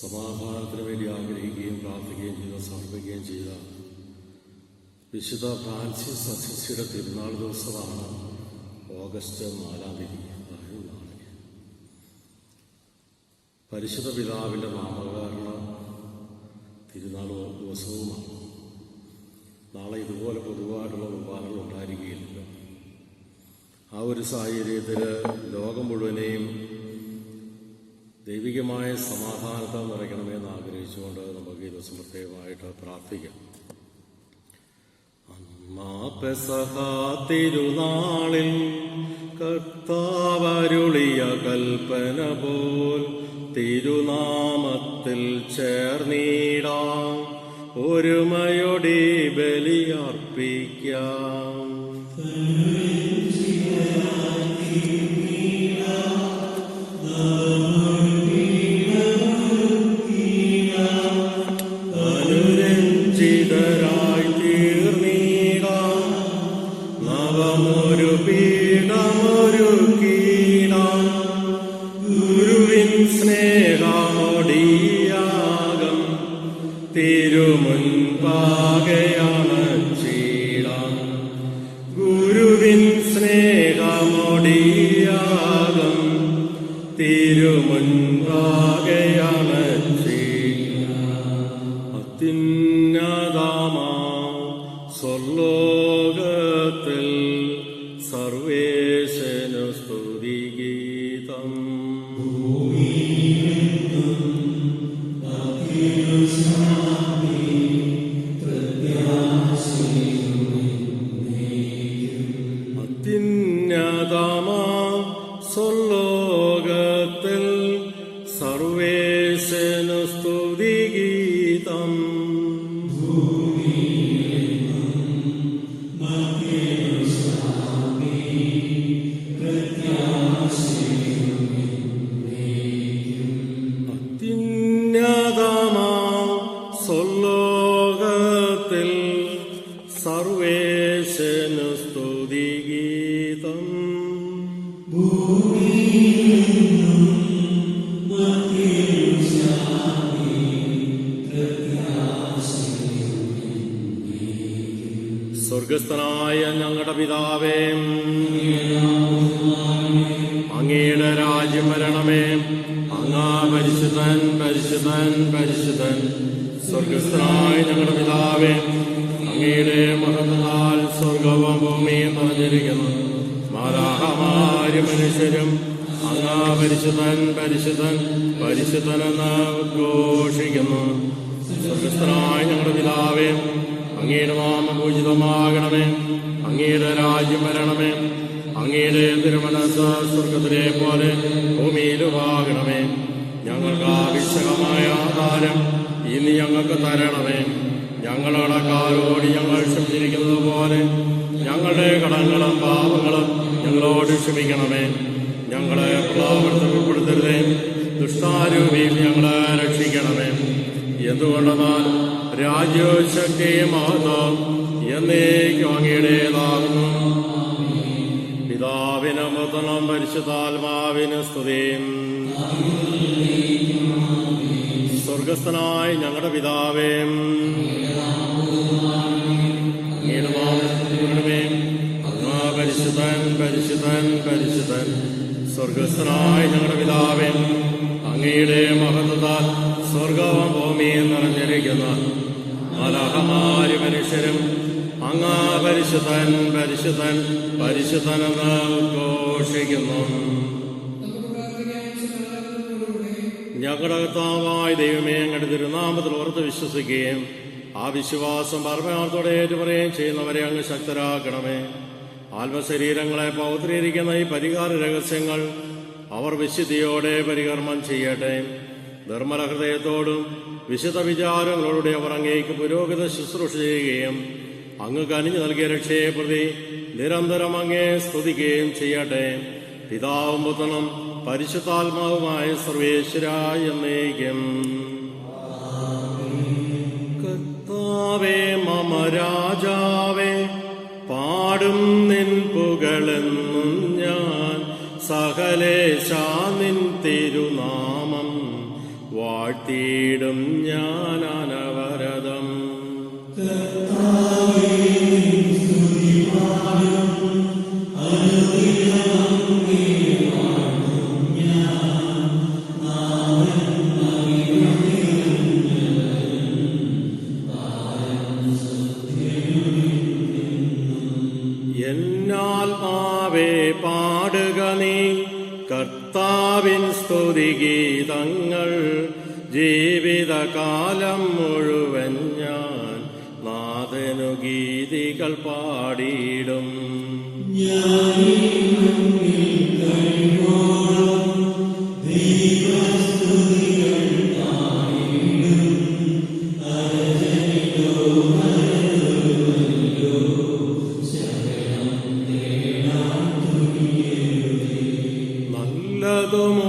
സമാധാനത്തിന് വേണ്ടി ആഗ്രഹിക്കുകയും പ്രാർത്ഥിക്കുകയും ചെയ്ത സമർപ്പിക്കുകയും ചെയ്ത വിശുദ്ധ ഫ്രാൻസിസ് അസിസിയുടെ തിരുനാൾ ദിവസമാണ് ഓഗസ്റ്റ് 4-ാം തീയതി. നാളെ പരിശുദ്ധ പിതാവിൻ്റെ നാമകരണ തിരുനാൾ ദിവസവുമാണ്. നാളെ ഇതുപോലെ പൊതുവായിട്ടുള്ള കുർബാനകൾ ഉണ്ടായിരിക്കുകയില്ല. ആ ഒരു സാഹചര്യത്തിൽ ലോകം മുഴുവനെയും ദൈവികമായ സമാധാനത്തെ നിറയ്ക്കണമെന്ന് ആഗ്രഹിച്ചുകൊണ്ട് നമുക്ക് ഈ ദിവസം പ്രത്യേകമായിട്ട് പ്രാർത്ഥിക്കാം. പെസഹ തിരുനാളിൽ കർത്താവരുളിയ കൽപ്പന പോൽ തിരുനാമത്തിൽ ചേർന്നിടാം, ഒരുമയോടെ ബലിയർപ്പിക്കാം. ഗുരുവിൻ സ്നേഹമൊടിയാകം തിരുമുൻപാകയാണ് അത്യുന്നതമാ സ്വർലോകത്തിൽ സർവേശനു സ്തുതിഗീതം. സ്വർലോകത്തിൽ സർവേശനു സ്തുതിഗീതം. അത്യുന്നതമാം സ്വർലോകത്തിൽ സർവേശനു സ്തുതിഗീതം. സ്വർഗസ്ഥനായ ഞങ്ങളുടെ പിതാവേ, അങ്ങയുടെ രാജ്യം വരണമേ. അങ്ങ് പരിശുദ്ധൻ പരിശുദ്ധൻ പരിശുദ്ധൻ. സ്വർഗസ്ഥനായ ഞങ്ങളുടെ പിതാവേ, അങ്ങയുടെ മഹത്താൽ സ്വർഗവും ഭൂമിയും നിറഞ്ഞിരിക്കുന്നു. മാലാഖമാരും മനുഷ്യരും അങ്ങ് പരിശുദ്ധൻ പരിശുദ്ധൻ പരിശുദ്ധനെന്ന് ഉദ്ഘോഷിക്കുന്നു. സ്വർഗസ്ഥനായ ഞങ്ങളുടെ പിതാവേ, അങ്ങയുടെ നാമം പൂജിതമാകണമേ. അങ്ങയുടെ രാജ്യം വരണമേ. അങ്ങയുടെ തിരുമനസ്സ് സ്വർഗത്തിലെ പോലെ ഭൂമിയിലുമാകണമേ. ഞങ്ങൾക്ക് ആവശ്യകമായ ആഹാരം ഇനി ഞങ്ങൾക്ക് തരണമേ. ഞങ്ങളുടെ കടക്കാരോട് ഞങ്ങൾ ക്ഷമിച്ചിരിക്കുന്നത് പോലെ ഞങ്ങളുടെ കടങ്ങളും പാപങ്ങളും ഞങ്ങളോട് ക്ഷമിക്കണമേ. ഞങ്ങളെ പ്രലോഭനത്തിൽ ഉൾപ്പെടുത്തരുതേ, ദുഷ്ടാരൂപിയിൽ ഞങ്ങളെ രക്ഷിക്കണമേ. എന്തുകൊണ്ടെന്നാൽ രാജ്യവും ശക്തിയും മഹത്വവും എന്നേക്കും അങ്ങയുടേതാകുന്നു. പിതാവിനും പുത്രനും പരിശുദ്ധാത്മാവിനും സ്തുതി. സ്വർഗസ്ഥനായ ഞങ്ങളുടെ പിതാവേ, അങ്ങയുടെ നാമമേ. അങ്ങ് പരിശുദ്ധൻ പരിശുദ്ധൻ പരിശുദ്ധൻ. സ്വർഗസ്ഥനായ ഞങ്ങളുടെ പിതാവേ, അങ്ങയുടെ മഹത്വത്താൽ സ്വർഗവും ഭൂമിയും നിറഞ്ഞിരിക്കുന്ന മാലാഖമാരും മനുഷ്യരും അങ്ങ് പരിശുദ്ധൻ പരിശുദ്ധൻ പരിശുദ്ധനെന്ന് ഉദ്ഘോഷിക്കുന്നു. ഞങ്ങളുടെ കർത്താവായ ദൈവമേ, അങ്ങയുടെ തിരുനാമത്തിൽ ഓർത്ത് വിശ്വസിക്കുകയും ആ വിശ്വാസം പരമാർത്ഥത്തോടെ ഏറ്റുപറയുകയും ചെയ്യുന്നവരെ അങ്ങ് ശക്തരാക്കണമേ. ആത്മശരീരങ്ങളെ പൗത്രീകരിക്കുന്ന ഈ പരിഹാര രഹസ്യങ്ങൾ അവർ വിശുദ്ധിയോടെ പരികർമ്മം ചെയ്യട്ടെ. നിർമ്മല ഹൃദയത്തോടും വിശുദ്ധ വിചാരങ്ങളോടെ അവർ അങ്ങേക്ക് പുരോഗത ശുശ്രൂഷ ചെയ്യുകയും അങ്ങ് കനിഞ്ഞു നൽകിയ രക്ഷയെ പ്രതി നിരന്തരം അങ്ങേ സ്തുതിക്കുകയും ചെയ്യട്ടെ. പിതാവും പുത്രനും പരിശുദ്ധാത്മാവുമായ സർവേശ്വരായ എന്നേക്കും. കർത്താവേ മമ രാജാവേ, പാടും നിൻ പുകളെന്നും ഞാൻ. സകലേശാ നിൻ തിരുനാമം വാഴ്ത്തിയിടും ഞാൻ അനവരതം. എന്നാത്മാവേ പാടുക നീ കർത്താവിൻ സ്തുതിഗീതങ്ങൾ. ജീവിതകാലം മുഴുവൻ ഞാൻ നാഥനു ഗീതികൾ പാടിയിടും.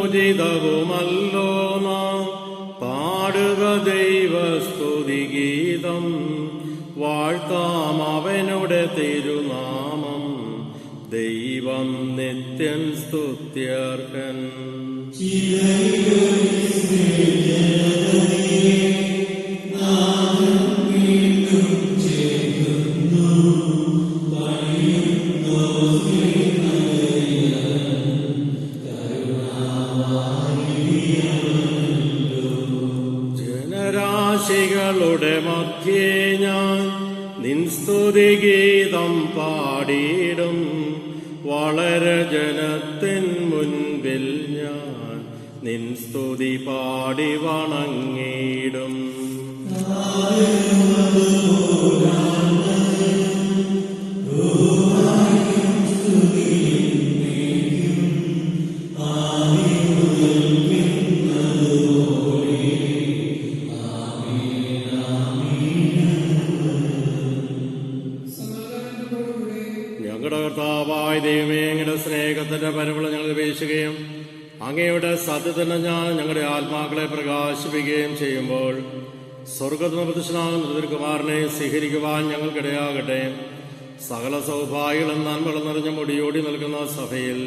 നല്ലതുമുചിതവുമല്ലോ നാം പാടുക ദൈവസ്തുതിഗീതം. വാഴ്ത്താം അവനുടെ തിരുനാമം. ദൈവം നിത്യൻ സ്തുത്യർഹൻ. ജനരാശികളുടെ മധ്യേ ഞാൻ നിൻ സ്തുതിഗീതം പാടിയിടും. വളരെ ജനത്തിൻ മുൻപിൽ ഞാൻ നിൻ സ്തുതി പാടി വണങ്ങിയിടും. ഞങ്ങളുടെ കർത്താവായ ദൈവമേ, അങ്ങയുടെ സ്നേഹത്തിന്റെ പരിമളം ഞങ്ങൾ വീശുകയും അങ്ങയുടെ സത്യത്തിന് ഞാൻ ഞങ്ങളുടെ ആത്മാക്കളെ പ്രകാശിപ്പിക്കുകയും ചെയ്യുമ്പോൾ സ്വർഗത്തിന് പ്രതിഷ്ഠനാകുന്ന തിരുക്കുമാരനെ സ്വീകരിക്കുവാൻ ഞങ്ങൾക്കിടയാകട്ടെ. സകല സൗഭാഗ്യങ്ങളും നന്മകളും നിറഞ്ഞ മുടിയോടി നിൽക്കുന്ന സഭയിൽ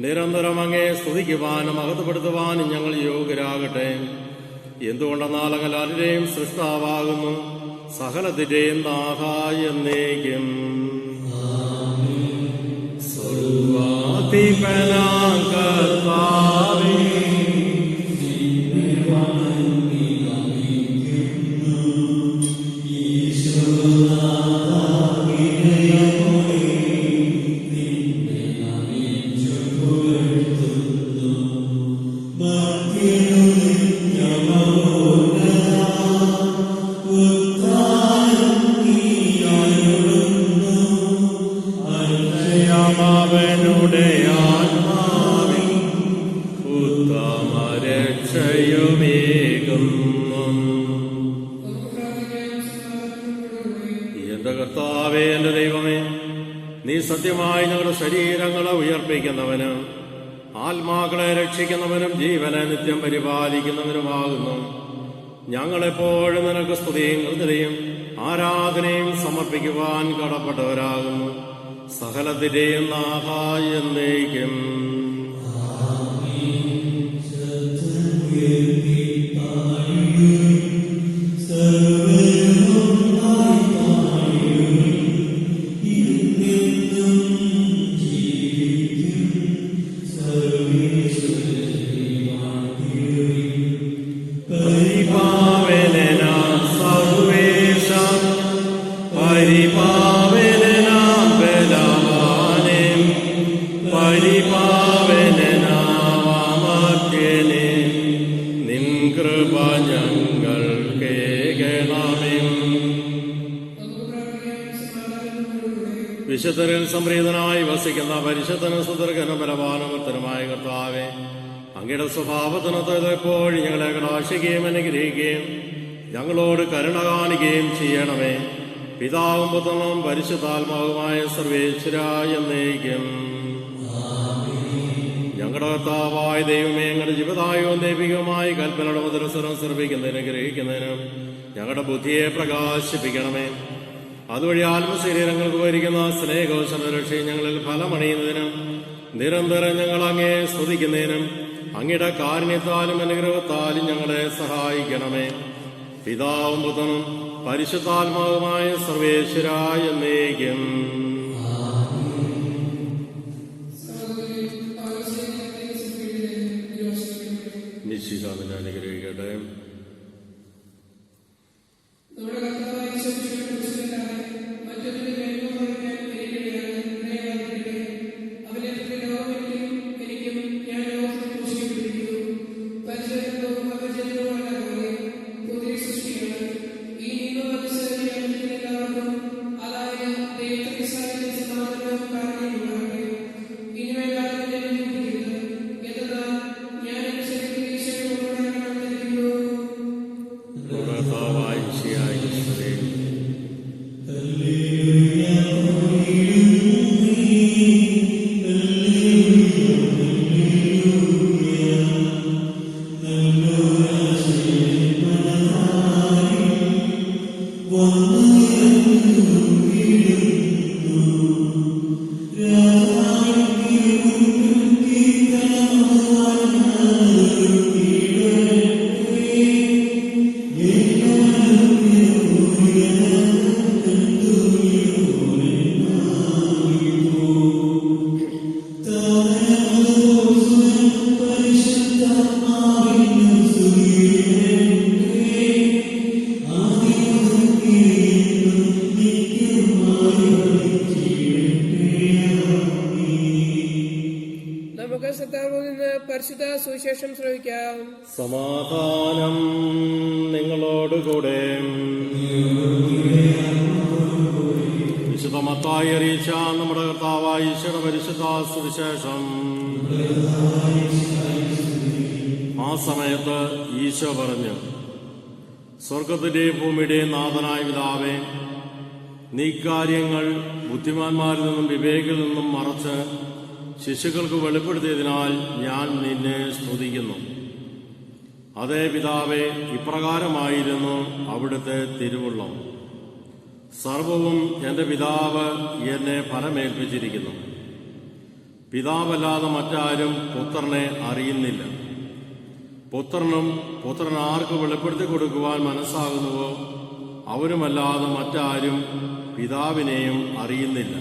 നിരന്തരം അങ്ങയെ സ്തുതിക്കുവാനും മഹത്വപ്പെടുത്തുവാനും ഞങ്ങൾ യോഗ്യരാകട്ടെ. എന്തുകൊണ്ടെന്നാൽ അങ്ങ് എല്ലാവരുടെയും സൃഷ്ടാവാകുന്നു, സകലത്തിന്റെയും നാഥായ എന്നേക്കും. സർവാധിപനാം കർത്താവേ, അവനുടെ ആത്മാവിൽ ഉത്തമരക്ഷയുമേകുന്നു. എന്റെ കർത്താവേ, എന്റെ ദൈവമേ, നീ സത്യമായി ഞങ്ങളുടെ ശരീരങ്ങളെ ഉയർപ്പിക്കുന്നവനും ആത്മാക്കളെ രക്ഷിക്കുന്നവനും ജീവനെ നിത്യം പരിപാലിക്കുന്നവനുമാകുന്നു. ഞങ്ങളെപ്പോഴും നിനക്ക് സ്തുതിയും കൃതയും ആരാധനയും സമർപ്പിക്കുവാൻ കടപ്പെട്ടവരാകുന്നു. സകലത്തിന്റെയും നാഥായ എന്നേക്കും. പരിപാവനനാം സർവേശ, പരിപാവനനാം ബലവാനേ, പരിപാവനനാമർത്യനേ, നിൻ കൃപ ഞങ്ങൾ കേൾക്കണമേ. വിശുദ്ധരിൽ സംപ്രീതനായി വസിക്കുന്ന പരിശുദ്ധനും സുദീർഘനും ബലവാനുമത്തനുമായ കർത്താവേ, അങ്ങയുടെ സ്വഭാവത്തിനൊത്ത് എപ്പോഴും ഞങ്ങളെ കടാക്ഷിക്കുകയും അനുഗ്രഹിക്കുകയും ഞങ്ങളോട് കരുണ കാണിക്കുകയും ചെയ്യണമേ. പിതാവും പുത്രനും പരിശുദ്ധാത്മാവുമായ സർവേശ്വരായ എന്നേക്കും. ഞങ്ങളുടെ കർത്താവായ ദൈവമേ, ഞങ്ങളുടെ ജീവിതായവും ദൈവികവുമായി കൽപ്പനയുടെ മുദ്രസ്വരം ശ്രമിക്കുന്നതിനും ഗ്രഹിക്കുന്നതിനും ഞങ്ങളുടെ ബുദ്ധിയെ പ്രകാശിപ്പിക്കണമേ. അതുവഴി ആത്മശരീരങ്ങൾക്ക് വരിക്കുന്ന സ്നേഹവും സംരക്ഷയും ഞങ്ങളിൽ ഫലമണിയുന്നതിനും നിരന്തരം ഞങ്ങൾ അങ്ങേ സ്തുതിക്കുന്നതിനും അങ്ങയുടെ കാരുണ്യത്താലും അനുഗ്രഹത്താലും ഞങ്ങളെ സഹായിക്കണമേ. പിതാവും പുത്രനും പരിശുദ്ധാത്മാവുമായ സർവേശ്വരായ എന്നേക്കും. നിശ്ചിതാവിനെ അനുഗ്രഹിക്കട്ടെ. പരിശുദ്ധ സുവിശേഷം ശ്രവിക്കാം. സമാധാനം നിങ്ങളോടുകൂടെ. വിശുദ്ധ മത്തായി അറിയിച്ച നമ്മുടെ കർത്താവായ ഈശോയുടെ പരിശുദ്ധ സുവിശേഷം. ആ സമയത്ത് ഈശോ പറഞ്ഞു, സ്വർഗത്തിന്റെയും ഭൂമിയുടെയും നാഥനായ പിതാവേ, നീ കാര്യങ്ങൾ ബുദ്ധിമാന്മാരിൽ നിന്നും വിവേകിൽ നിന്നും മറച്ച് ശിശുക്കൾക്ക് വെളിപ്പെടുത്തിയതിനാൽ ഞാൻ നിന്നെ സ്തുതിക്കുന്നു. അതേ പിതാവേ, ഇപ്രകാരമായിരുന്നു അവിടുത്തെ തിരുവുള്ളം. സർവവും എൻ്റെ പിതാവ് എന്നെ ഫലമേൽപ്പിച്ചിരിക്കുന്നു. പിതാവല്ലാതെ മറ്റാരും പുത്രനെ അറിയുന്നില്ല. പുത്രനും പുത്രൻ ആർക്ക് വെളിപ്പെടുത്തി കൊടുക്കുവാൻ മനസ്സാകുന്നുവോ അവരുമല്ലാതെ മറ്റാരും പിതാവിനെയും അറിയുന്നില്ല.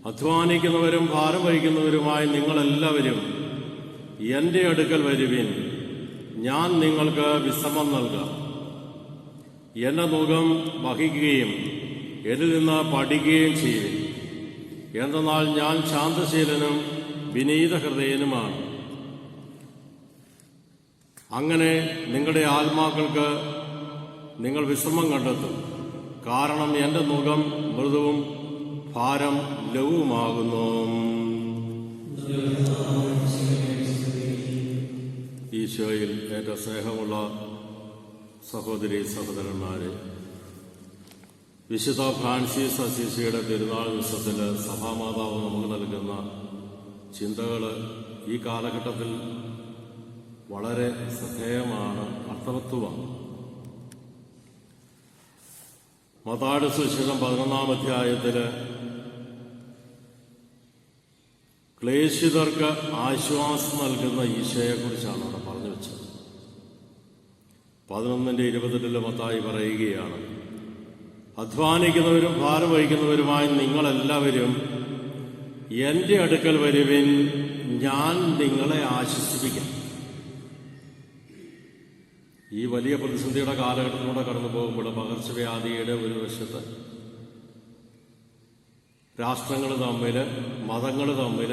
അധ്വാനിക്കുന്നവരും ഭാരം വഹിക്കുന്നവരുമായി നിങ്ങളെല്ലാവരും എൻ്റെ അടുക്കൽ വരുവിൻ, ഞാൻ നിങ്ങൾക്ക് വിശ്രമം നൽകാം. എൻ്റെ മുഖം വഹിക്കുകയും എന്നിൽ നിന്ന് പഠിക്കുകയും ചെയ്യുവിൻ. എന്തെന്നാൽ ഞാൻ ശാന്തശീലനും വിനീത ഹൃദയനുമാണ്. അങ്ങനെ നിങ്ങളുടെ ആത്മാക്കൾക്ക് നിങ്ങൾ വിശ്രമം കണ്ടെത്തും. കാരണം എൻ്റെ മുഖം മൃദുവും ഭാരം ലഘുവുമാകുന്നു. ഈശോയിൽ ഏറ്റവും സ്നേഹമുള്ള സഹോദരി സഹോദരന്മാരെ, വിശുദ്ധ ഫ്രാൻസിസ് അസീസിയുടെ തിരുനാൾ ദിവസത്തിൽ സഭാമാതാവ് നമുക്ക് നൽകുന്ന ചിന്തകൾ ഈ കാലഘട്ടത്തിൽ വളരെ ശ്രദ്ധേയമാണ്, അർത്ഥവത്വമാണ്. മത്തായിയുടെ സുവിശേഷം 11-ാം അധ്യായത്തിൽ ക്ലേശിതർക്ക് ആശ്വാസം നൽകുന്ന ഈശോയെക്കുറിച്ചാണ് അവിടെ പറഞ്ഞു വെച്ചത്. 11:28 മത്തായി പറയുകയാണ്, അധ്വാനിക്കുന്നവരും ഭാരം വഹിക്കുന്നവരുമായി നിങ്ങളെല്ലാവരും എൻ്റെ അടുക്കൽ വരുവിൻ, ഞാൻ നിങ്ങളെ ആശ്വസിപ്പിക്കാം. ഈ വലിയ പ്രതിസന്ധിയുടെ കാലഘട്ടത്തിലൂടെ കടന്നു പോകുമ്പോൾ പകർച്ചവ്യാധിയുടെ ഒരു വശത്ത് രാഷ്ട്രങ്ങൾ തമ്മിൽ, മതങ്ങൾ തമ്മിൽ,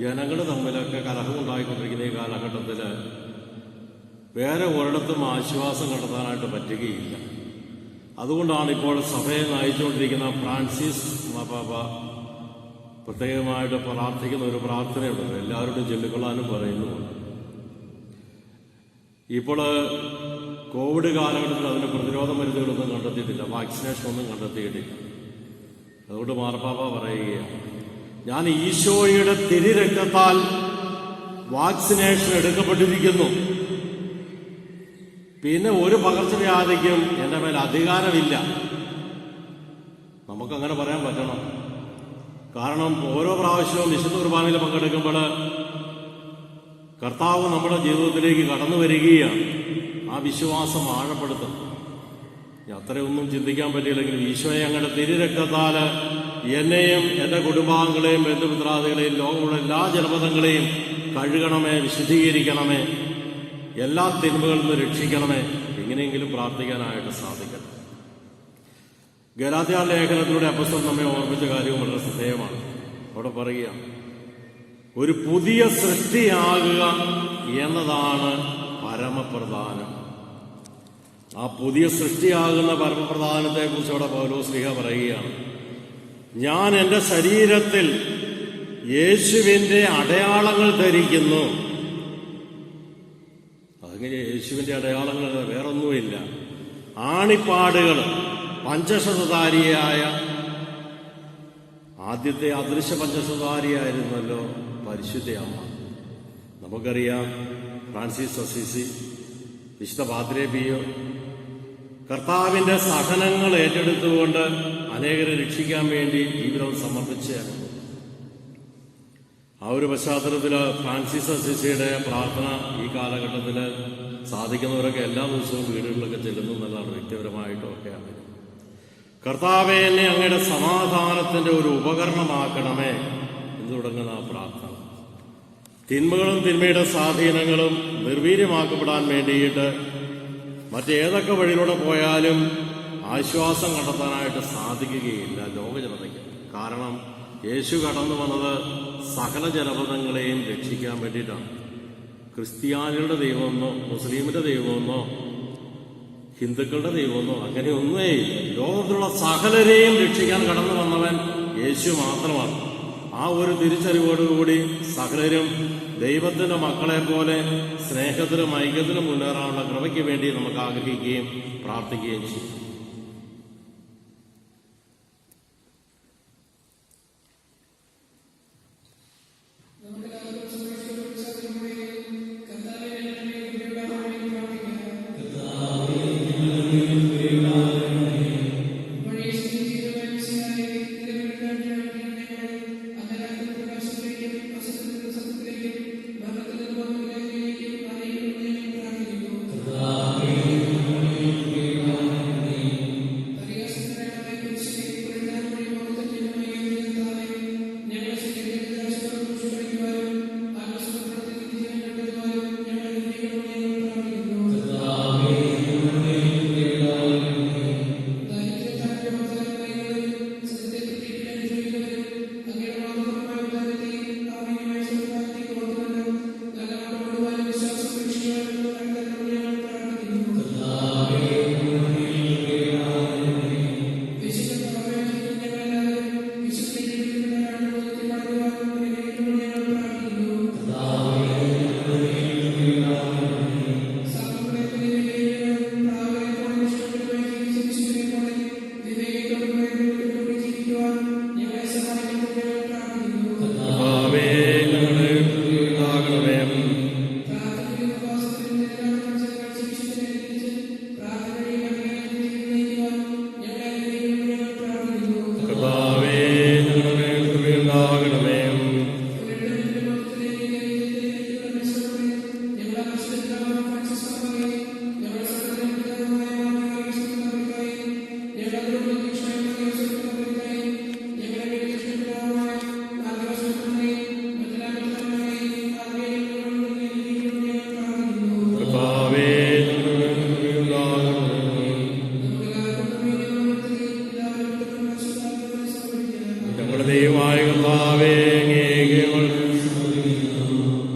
ജനങ്ങൾ തമ്മിലൊക്കെ കലഹമുണ്ടായിക്കൊണ്ടിരിക്കുന്ന ഈ കാലഘട്ടത്തിൽ വേറെ ഒരിടത്തും ആശ്വാസം കണ്ടെത്താനായിട്ട് പറ്റുകയില്ല. അതുകൊണ്ടാണ് ഇപ്പോൾ സഭയെ നയിച്ചുകൊണ്ടിരിക്കുന്ന ഫ്രാൻസിസ് മാർപ്പാപ്പ പ്രത്യേകമായിട്ട് പ്രാർത്ഥിക്കുന്ന ഒരു പ്രാർത്ഥനയുണ്ട്, എല്ലാവരോടും ചൊല്ലിക്കൊള്ളാനും പറയുന്നുമുണ്ട്. ഇപ്പോൾ കോവിഡ് കാലഘട്ടത്തിൽ അതിന് പ്രതിരോധ മരുന്നുകളൊന്നും കണ്ടെത്തിയിട്ടില്ല, വാക്സിനേഷനൊന്നും കണ്ടെത്തിയിട്ടില്ല. അതുകൊണ്ട് മാർപ്പാപ്പ പറയുകയാണ്, ഞാൻ ഈശോയുടെ തിരുരക്തത്താൽ വാക്സിനേഷൻ എടുക്കപ്പെട്ടിരിക്കുന്നു, പിന്നെ ഒരു പകർച്ചവ്യാധിക്കും എൻ്റെ മേൽ അധികാരമില്ല. നമുക്കങ്ങനെ പറയാൻ പറ്റണം. കാരണം ഓരോ പ്രാവശ്യവും വിശുദ്ധ കുർബാനയിൽ പങ്കെടുക്കുമ്പോൾ കർത്താവ് നമ്മുടെ ജീവിതത്തിലേക്ക് കടന്നു വരികയാണ്. ആ വിശ്വാസം ആഴപ്പെടുത്തും. അത്രയൊന്നും ചിന്തിക്കാൻ പറ്റിയില്ലെങ്കിലും ഈശോയെ അങ്ങയുടെ തിരുരക്തത്താൽ എന്നെയും എൻ്റെ കുടുംബാംഗങ്ങളെയും ബന്ധുമിത്രാദികളെയും ലോകമുള്ള എല്ലാ ജനപദങ്ങളെയും കഴുകണമേ, വിശുദ്ധീകരിക്കണമേ, എല്ലാ തിന്മകളിൽ നിന്ന് രക്ഷിക്കണമേ. എങ്ങനെയെങ്കിലും പ്രാർത്ഥിക്കാനായിട്ട് സാധിക്കണം. ഗലാത്യ ലേഖനത്തിലൂടെ അപ്പോസ്തലൻ നമ്മെ ഓർമ്മിച്ച കാര്യവും വളരെ ശ്രദ്ധേയമാണ്. അവിടെ പറയുക, ഒരു പുതിയ സൃഷ്ടിയാകുക എന്നതാണ് പരമപ്രധാനം. ആ പുതിയ സൃഷ്ടിയാകുന്ന പരമപ്രധാനത്തെ കുറിച്ച് അവിടെ പൗലോസ് ശ്ലീഹ പറയുകയാണ്, ഞാൻ എൻ്റെ ശരീരത്തിൽ യേശുവിൻ്റെ അടയാളങ്ങൾ ധരിക്കുന്നു. അതങ്ങനെ യേശുവിൻ്റെ അടയാളങ്ങൾ വേറൊന്നുമില്ല. ആണിപ്പാടുകൾ. പഞ്ചശതധാരിയായ ആദ്യത്തെ അദൃശ്യ പഞ്ചശതധാരിയായിരുന്നല്ലോ പരിശുദ്ധ അമ്മ. നമുക്കറിയാം, ഫ്രാൻസിസ് അസീസി, വിശുദ്ധ പാദ്രേ പിയോ കർത്താവിന്റെ സഹനങ്ങൾ ഏറ്റെടുത്തുകൊണ്ട് അനേകരെ രക്ഷിക്കാൻ വേണ്ടി ജീവിതം സമർപ്പിച്ചാണ്. ആ ഒരു പശ്ചാത്തലത്തിൽ ഫ്രാൻസിസ് അസീസിയുടെ പ്രാർത്ഥന ഈ കാലഘട്ടത്തിൽ സാധിക്കുന്നവരൊക്കെ എല്ലാ ദിവസവും വീടുകളിലൊക്കെ ചെല്ലുന്നു എന്നതാണ്. വ്യക്തിപരമായിട്ടും ഒക്കെയാണ്. കർത്താവെ, എന്നെ അങ്ങയുടെ സമാധാനത്തിന്റെ ഒരു ഉപകരണമാക്കണമേ എന്ന് തുടങ്ങുന്ന ആ പ്രാർത്ഥന. തിന്മകളും തിന്മയുടെ സ്വാധീനങ്ങളും നിർവീര്യമാക്കപ്പെടാൻ വേണ്ടിയിട്ട് മറ്റേതൊക്കെ വഴിയിലൂടെ പോയാലും ആശ്വാസം കണ്ടെത്താനായിട്ട് സാധിക്കുകയില്ല ലോകജനതയ്ക്ക്. കാരണം യേശു കടന്നു വന്നത് സകല ജനപദങ്ങളെയും രക്ഷിക്കാൻ വേണ്ടിയിട്ടാണ്. ക്രിസ്ത്യാനികളുടെ ദൈവമെന്നോ മുസ്ലിമിന്റെ ദൈവമെന്നോ ഹിന്ദുക്കളുടെ ദൈവമെന്നോ അങ്ങനെയൊന്നേ. ലോകത്തിലുള്ള സകലരെയും രക്ഷിക്കാൻ കടന്നു വന്നവൻ യേശു മാത്രമാണ്. ആ ഒരു തിരിച്ചറിവോടുകൂടി സകലരും ദൈവത്തിന്റെ മക്കളെ പോലെ സ്നേഹത്തിലും ഐക്യത്തിലും മുന്നേറാനുള്ള കൃപയ്ക്ക് വേണ്ടി നമുക്ക് ആഗ്രഹിക്കുകയും പ്രാർത്ഥിക്കുകയും ചെയ്യും.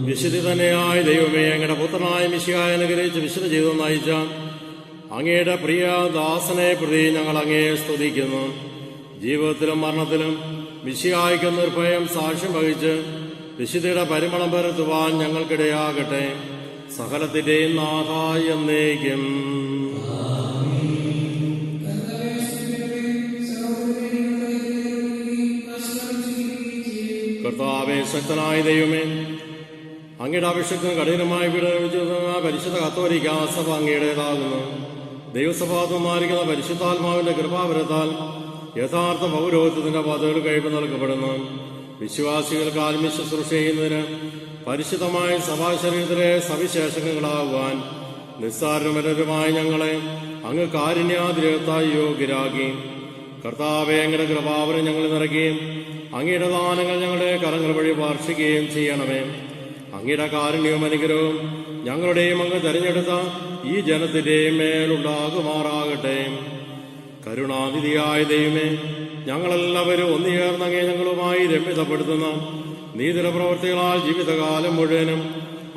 വിശുദ്ധി തന്നെയായ ദൈവമേ, അങ്ങയുടെ പുത്രനായ മിശിഹായെ അനുഗ്രഹിച്ച് വിശുദ്ധ ജീവിതം നയിച്ച അങ്ങയുടെ പ്രിയ ദാസനെ പ്രതി ഞങ്ങൾ അങ്ങയെ സ്തുതിക്കുന്നു. ജീവിതത്തിലും മരണത്തിലും മിശിഹായ്ക്ക് നിർഭയം സാക്ഷ്യം വഹിച്ച് വിശുദ്ധിയുടെ പരിമളം പരത്തുവാൻ ഞങ്ങൾക്കിടയാകട്ടെ. സകലത്തിന്റെയും നാഥായ എന്നേക്കും. കർത്താവേ, ശക്തനായ ദൈവമേ, അങ്ങയുടെ അഭിഷേകത്തിന് കഠിനമായി വിടവിച്ചിരുന്ന പരിശുദ്ധ കത്തോലിക്ക സഭ അങ്ങയുടേതാകുന്നു. ദൈവസഭാത്മാരിക്കുന്ന പരിശുദ്ധാത്മാവിന്റെ കൃപാവരത്താൽ യഥാർത്ഥ പൗരോഹിത്യത്തിന്റെ പദവികൾ കഴിവ് നൽകപ്പെടുന്നു. വിശ്വാസികൾക്ക് ആത്മീയ ശുശ്രൂഷ ചെയ്യുന്നതിന് പരിശുദ്ധമായ സഭാശരീരത്തിലെ സവിശേഷങ്ങളാകുവാൻ നിസ്സാരമരരുമായ ഞങ്ങളെ അങ്ങ് കാരുണ്യാതിരകത്തായി യോഗ്യരാക്കി. കർത്താവെ, അങ്ങയുടെ കൃപാവരം ഞങ്ങൾ നിറയ്ക്കുകയും അങ്ങയുടെ ദാനങ്ങൾ ഞങ്ങളുടെ കരങ്ങൾ വഴി വാർഷിക്കുകയും ചെയ്യണമേ. അങ്ങയുടെ കാരുണ്യവും അനുഗ്രഹവും ഞങ്ങളുടെയും അങ്ങ് തെരഞ്ഞെടുത്ത ഈ ജനത്തിന്റെയും മേലുണ്ടാകുമാറാകട്ടെ. കരുണാനിധിയായ ദൈവമേ, ഞങ്ങളെല്ലാവരും ഒന്നുചേർന്ന് അങ്ങേ ഞങ്ങളുമായി രമ്യതപ്പെടുത്തുന്ന നീതിര പ്രവർത്തികളാൽ ജീവിതകാലം മുഴുവനും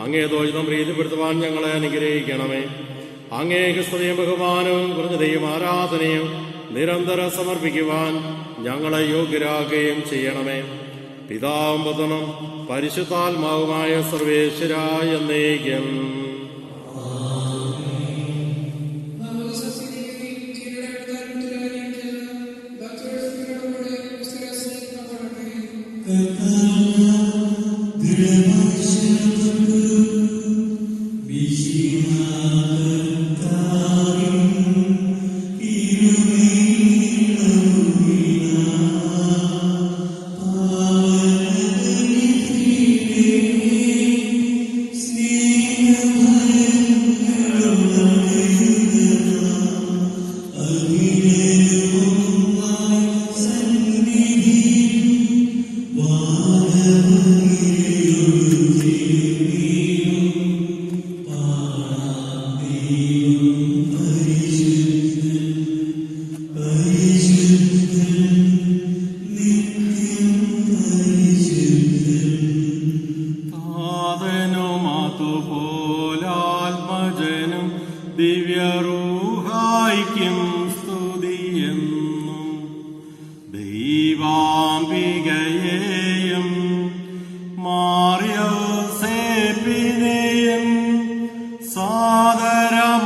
അങ്ങേ ദോഷിതം പ്രീതിപ്പെടുത്തുവാൻ ഞങ്ങളെ അനുഗ്രഹിക്കണമേ. അങ്ങേക്ക് സ്തുതിയും ബഹുമാനവും കുറഞ്ഞതയും ആരാധനയും നിരന്തരം സമർപ്പിക്കുവാൻ ഞങ്ങളെ യോഗ്യരാക്കുകയും ചെയ്യണമേ. പിതാവും പുത്രനും പരിശുദ്ധാത്മാവുമായ സർവേശ്വരായ എന്നേക്കും. ദിവ്യറൂഹായിക്കും സ്തുതിയെന്നും ദൈവാംബികയെയും മാർയോസേപ്പിനെയും സാദരമോർത്തിടാം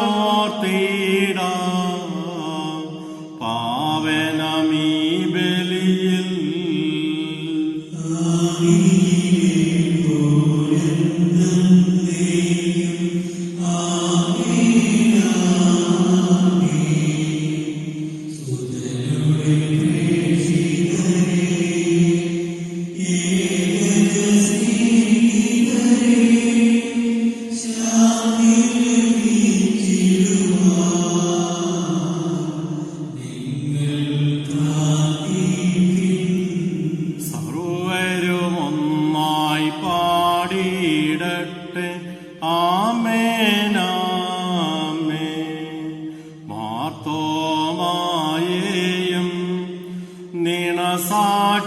പാവനമീ ബലിയിൽ.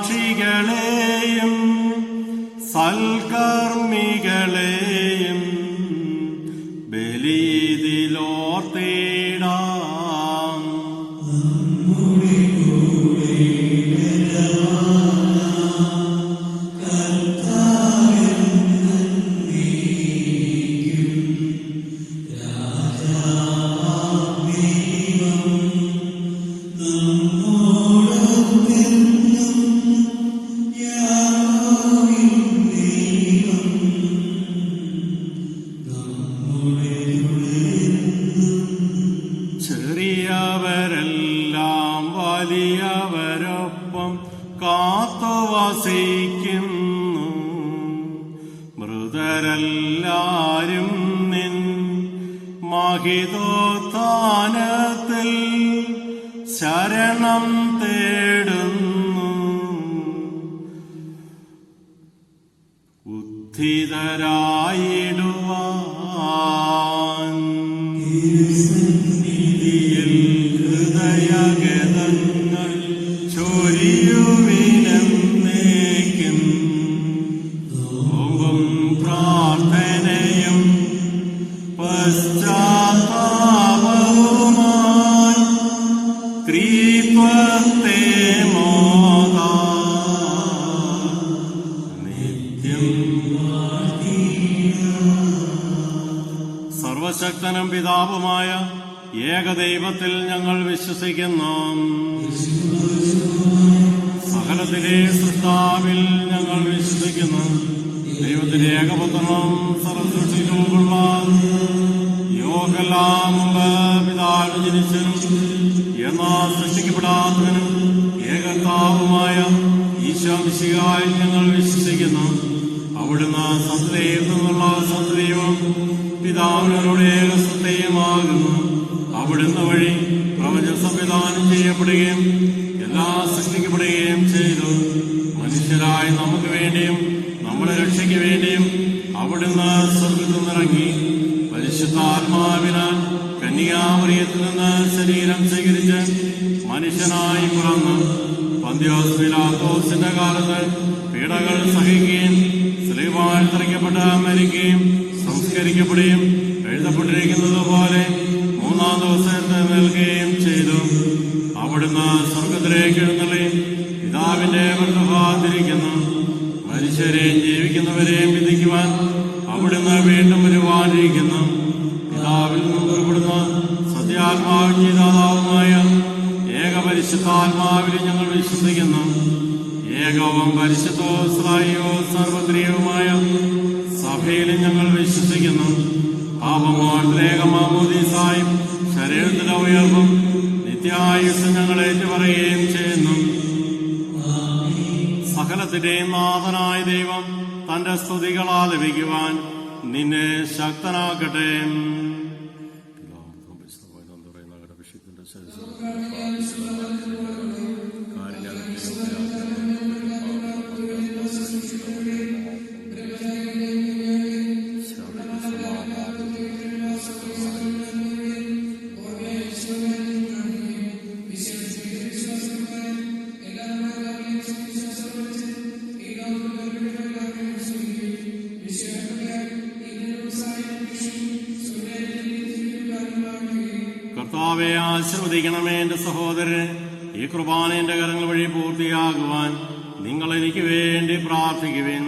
സാക്ഷികളെയും സൽക്കർമ്മികളെയും ബലിയിലോർത്തിടാം. ചെറിയവരെല്ലാം വലിയവരൊപ്പം കാത്തുവസിക്കുന്നു. മൃതരെല്ലാരും നിൻ മഹിതോത്ഥാനത്തിൽ ശരണം തേടുന്നു. ഉദ്ധിതരായിടുവാൻ ഹൃദയഗതങ്ങൾ ചൊരിയുവിനെന്നേക്കും നോമ്പും പ്രാർത്ഥനയും പശ്ചാത്താപവുമായി ക്രീപത്തെ മോദാ നിത്യം. സർവശക്തനും പിതാവുമായ ഏകദൈവത്തിൽ ഞങ്ങൾ വിശ്വസിക്കുന്നു. സകലത്തിലെ സൃഷ്ടാവിൽ ഞങ്ങൾ വിശ്വസിക്കുന്നു. ദൈവത്തിന്റെ ഏകപുത്രനും സർവസൃഷ്ടിക്കുമുള്ള യോകെല്ലാം മുമ്പ് പിതാവ് ജനിച്ചനും എന്നാൽ സൃഷ്ടിക്കപ്പെടാത്തവനും ഏകർത്താവുമായ ഈശോ മിശിഹായിൽ ഞങ്ങൾ വിശ്വസിക്കുന്നു. അവിടുന്ന് സത്യതയിൽ നിന്നുള്ള സത്യവും പിതാവിനോട് ഏകസത്യമാകുന്നു. അവിടുന്ന് വഴി പ്രപഞ്ചം സംവിധാനം ചെയ്യപ്പെടുകയും എല്ലാം സൃഷ്ടിക്കപ്പെടുകയും ചെയ്തു. മനുഷ്യരായി നമുക്ക് വേണ്ടിയും നമ്മുടെ രക്ഷയ്ക്ക് വേണ്ടിയും അവിടുന്ന് സ്വർഗ്ഗത്തിൽ നിന്നിറങ്ങി പരിശുദ്ധാത്മാവിനാൽ കന്യാമറിയത്തിൽ നിന്ന് ശരീരം സ്വീകരിച്ച് മനുഷ്യനായി പിറന്നു. പന്ത്യോസ് പീലാത്തോസിന്റെ കാലത്ത് പീഡകൾ സഹിക്കുകയും സ്ലീബായിൽ തറയ്ക്കപ്പെട്ട് മരിക്കുകയും സംസ്കരിക്കപ്പെടുകയും എഴുതപ്പെട്ടിരിക്കുന്നത് പോലെ മൂന്നാം ദിവസത്തെ നൽകുകയും ചെയ്തു. അവിടുന്ന് സ്വർഗത്തിലേക്ക് എഴുന്നള്ളി പിതാവിന്റെ വലത്തുഭാഗത്തിരിക്കുന്നു. മനുഷ്യരെയും ജീവിക്കുന്നവരെയും വിധിക്കുവാൻ അവിടുന്ന് വീണ്ടും വരുവാനിരിക്കുന്നു. പിതാവിൽ നിന്നും പുറപ്പെടുന്ന സത്യാത്മാവിൻ ജീതാതാവുമായ ഏകപരിശുദ്ധാത്മാവിൽ ഞങ്ങൾ വിശ്വസിക്കുന്നു. ഏകവും പരിശുദ്ധവും ശ്രായവും സർവത്രിയവുമായ സഭയിലും ഞങ്ങൾ വിശ്വസിക്കുന്നു. പാപമോചനേകമാമോദീസായും ശരീരത്തിലെ ഉയർവും നിത്യായുസ് ഞങ്ങൾ ഏറ്റുപറയുകയും ചെയ്യുന്നു. സകലത്തിന്റെയും നാഥനായ ദൈവം തന്റെ സ്തുതികൾ ആലപിക്കുവാൻ നിന്നെ ശക്തനാക്കട്ടെ. കർത്താവെ ആശീർവദിക്കണമേ. എന്റെ സഹോദരൻ, ഈ കുർബാന എന്റെ കരങ്ങൾ വഴി പൂർത്തിയാകുവാൻ നിങ്ങൾ എനിക്ക് വേണ്ടി പ്രാർത്ഥിക്കുവിൻ.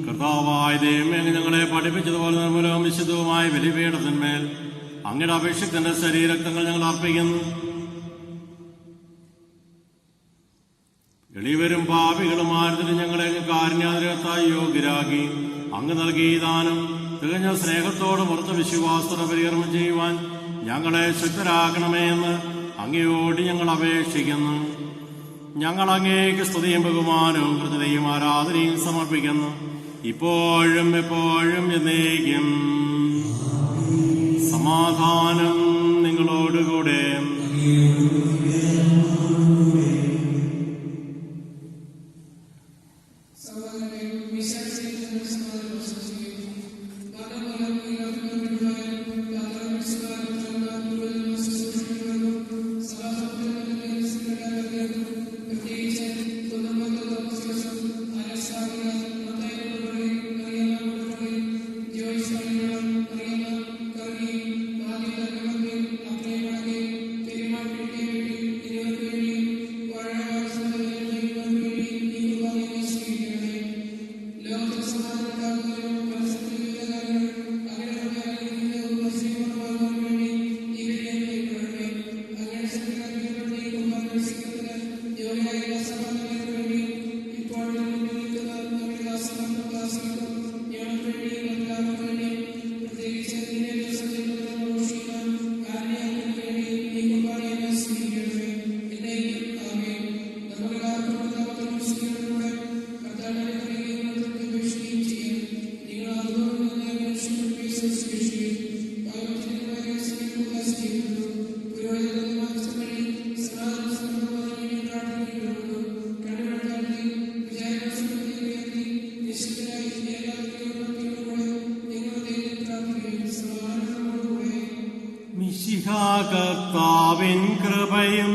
കർത്താവായ ദൈവമേ, ഞങ്ങളെ പഠിപ്പിച്ചതുപോലെ നിർമ്മലവും വിശുദ്ധവുമായ ബലിപീഠത്തിന്മേൽ അങ്ങയുടെ അഭിഷിക്തന്റെ ശരീരക്തങ്ങൾ ഞങ്ങൾ അർപ്പിക്കുന്നു. എളിവരും പാപികളുമാരത്തിന് ഞങ്ങളെ കാരുണ്യാതിരത്തായി യോഗ്യരാക്കി അങ്ങ് നൽകി ദാനം തികഞ്ഞ സ്നേഹത്തോടും ഉറച്ച വിശ്വാസത്തോടെ പരികർമ്മം ചെയ്യുവാൻ ഞങ്ങളെ ശക്തരാക്കണമേ എന്ന് അങ്ങയോട് ഞങ്ങൾ അപേക്ഷിക്കുന്നു. ഞങ്ങൾ അങ്ങേക്ക് സ്തുതിയും ബഹുമാനവും കൃതയും ആരാധനയും സമർപ്പിക്കുന്നു, ഇപ്പോഴും എപ്പോഴും എന്നേക്കും. സമാധാനം നിങ്ങളോടുകൂടെ. കർത്താവിൻ കൃപയും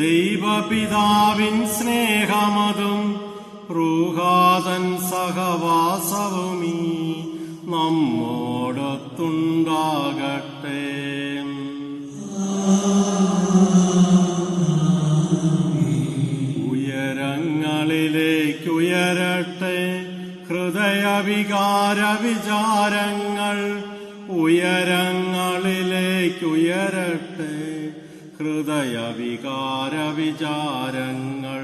ദൈവപിതാവിൻ സ്നേഹമതും റൂഹാതൻ സഹവാസവുമീ നമ്മോടൊത്തുണ്ടാകട്ടെ. ഉയരങ്ങളിലേക്കുയരട്ടെ ഹൃദയവികാര വിചാരങ്ങൾ, ഉയരങ്ങളിലേക്കുയരട്ടെ ഹൃദയവികാര വിചാരങ്ങൾ.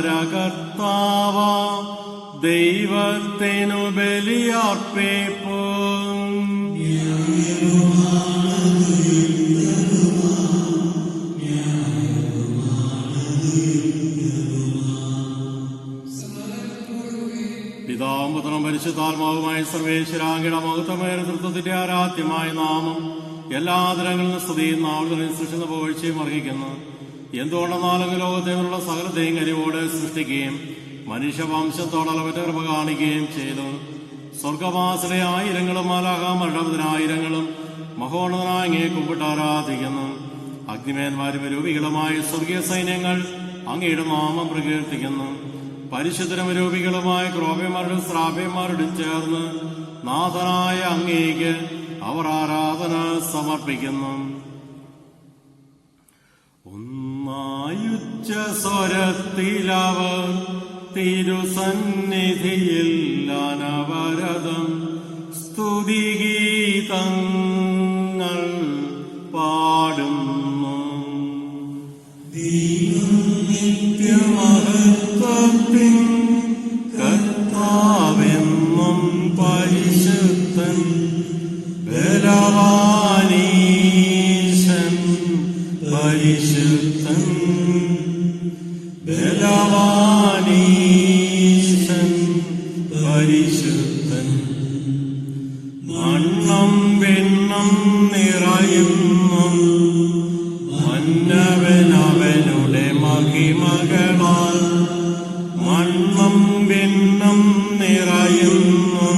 ചരാചരകർത്താവ ദൈവത്തിനു ബലിയർപ്പിപ്പൂ. പിതാവും പുത്രനും പരിശുദ്ധാത്മാവുമായ സർവേശ്വരാംഗിയുടെ മഹത്വമായ തൃത്വത്തിന്റെ ആരാധ്യമായ നാമം എല്ലാ തരങ്ങളിലും സ്തുതിയും നാളുകളിൽ സൃഷ്ടിക്കുന്ന പുകഴ്ചയും അർഹിക്കുന്നു. എന്തുകൊണ്ടെന്നാലും ലോകത്തേക്കുള്ള സകലത്തെയും കരിവോടെ സൃഷ്ടിക്കുകയും മനുഷ്യവംശത്തോടളവറ്റ കൃപ കാണിക്കുകയും ചെയ്തു. സ്വർഗവാസിലെ ആയിരങ്ങളും മാലാഖമാരുടെ മഹോന്നതനായ അങ്ങയെ കുമ്പിട്ട് ആരാധിക്കുന്നു. അഗ്നിമേന്മാരും രൂപികളുമായ സ്വർഗീയ സൈന്യങ്ങൾ അങ്ങയുടെ നാമം പ്രകീർത്തിക്കുന്നു. പരിശുദ്ധരും രൂപികളുമായ ക്രോപ്യന്മാരുടെ ശ്രാപ്യന്മാരുടെ ചേർന്ന് നാഥനായ അങ്ങേക്ക് അവർ ആരാധന സമർപ്പിക്കുന്നു. ഒന്നായുച്ച സ്വരത്തിലവർ തിരുസന്നിധിയിൽ അനവരതം സ്തുതിഗീതങ്ങൾ പാടുന്നു. നിത്യമഹത്വത്തിൻ കർത്താവെന്നും പരിശുദ്ധൻ ബലവാനീശൻ പരിശുദ്ധൻ ബലവാനീശൻ പരിശുദ്ധൻ. മണ്ണം വെണ്ണം നിറയുന്നു മന്നവനവനുടെ മഹിമകളാൽ. മണ്ണം വെണ്ണം നിറയുന്നു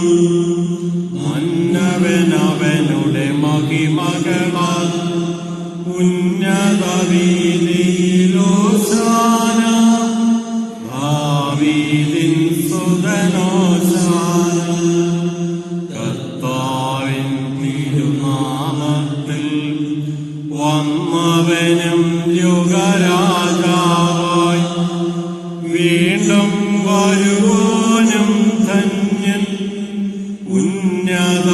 മന്നവനവനുടെ മഹിമകളാൽ. ഉന്നത വീതിയിലോശാന ഭാവീതിൻ സുതനോശാന. കർത്താവിൻ തിരുനാമത്തിൽ വന്നവനും യുഗരാജാവായി വീണ്ടും വരുവാനും ധന്യൻ. ഉന്നത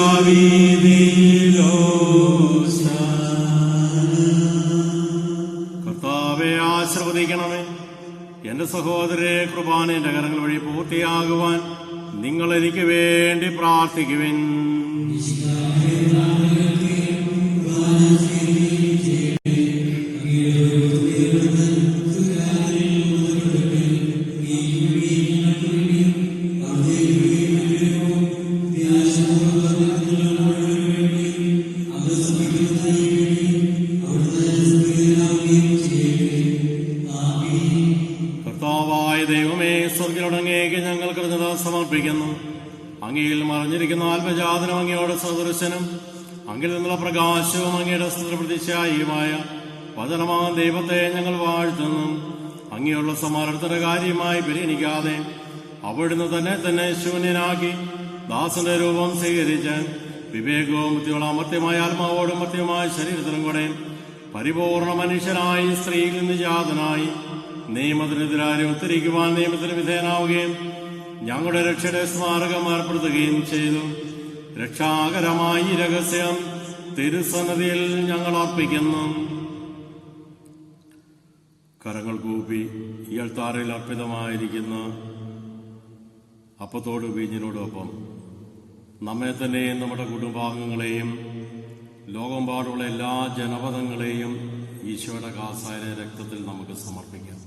കർത്താവെ ആശീർവദിക്കണമേ. എന്റെ സഹോദരരെ, കുർബാന എന്റെ കരങ്ങൾ വഴി പൂർത്തിയാകുവാൻ നിങ്ങൾ എനിക്ക് വേണ്ടി പ്രാർത്ഥിക്കുവിൻ. കർത്താവായ ദൈവമേ, സ്വർഗ്ഗത്തിലടങ്ങേക്ക് ഞങ്ങൾ കൃതജ്ഞത സമർപ്പിക്കുന്നു. അങ്ങയിൽ മറഞ്ഞിരിക്കുന്ന ആത്മജാതനും അങ്ങയോട് സദൃശനും അങ്ങിൽ നിന്നുള്ള പ്രകാശവും അങ്ങയുടെ പ്രതിച്ഛായിയുമായ വചനമായ ദൈവത്തെ ഞങ്ങൾ വാഴ്ത്തുന്നു. അങ്ങയുള്ള സമാരത്തിന്റെ കാര്യമായി പരിഗണിക്കാതെ അവിടുന്ന് തന്നെ ശൂന്യനാക്കി ദാസന്റെ രൂപം സ്വീകരിച്ച് വിവേകവും ബുദ്ധിയുള്ള അമർത്യമായ ആത്മാവോടും മർത്യമായ ശരീരത്തിനും കൂടെ പരിപൂർണ മനുഷ്യനായി സ്ത്രീയിൽ നിന്ന് ജാതനായി നിയമത്തിനെതിരായി ഉത്തരിക്കുവാൻ നിയമത്തിന് വിധേയനാവുകയും ഞങ്ങളുടെ രക്ഷയുടെ സ്മാരകം ഏർപ്പെടുത്തുകയും ചെയ്തു. രക്ഷാകരമായി രഹസ്യം തിരുസന്നിധിയിൽ ഞങ്ങൾ അർപ്പിക്കുന്നു. കരങ്ങൾ കൂപ്പി ഈ അൾത്താരയിൽ അർപ്പിതമായിരിക്കുന്ന അപ്പത്തോട് വീഞ്ഞിനോടൊപ്പം നമ്മെ തന്നെയും നമ്മുടെ കുടുംബാംഗങ്ങളെയും ലോകമെമ്പാടുള്ള എല്ലാ ജനപദങ്ങളെയും ഈശോയുടെ കാസായ രക്തത്തിൽ നമുക്ക് സമർപ്പിക്കാം.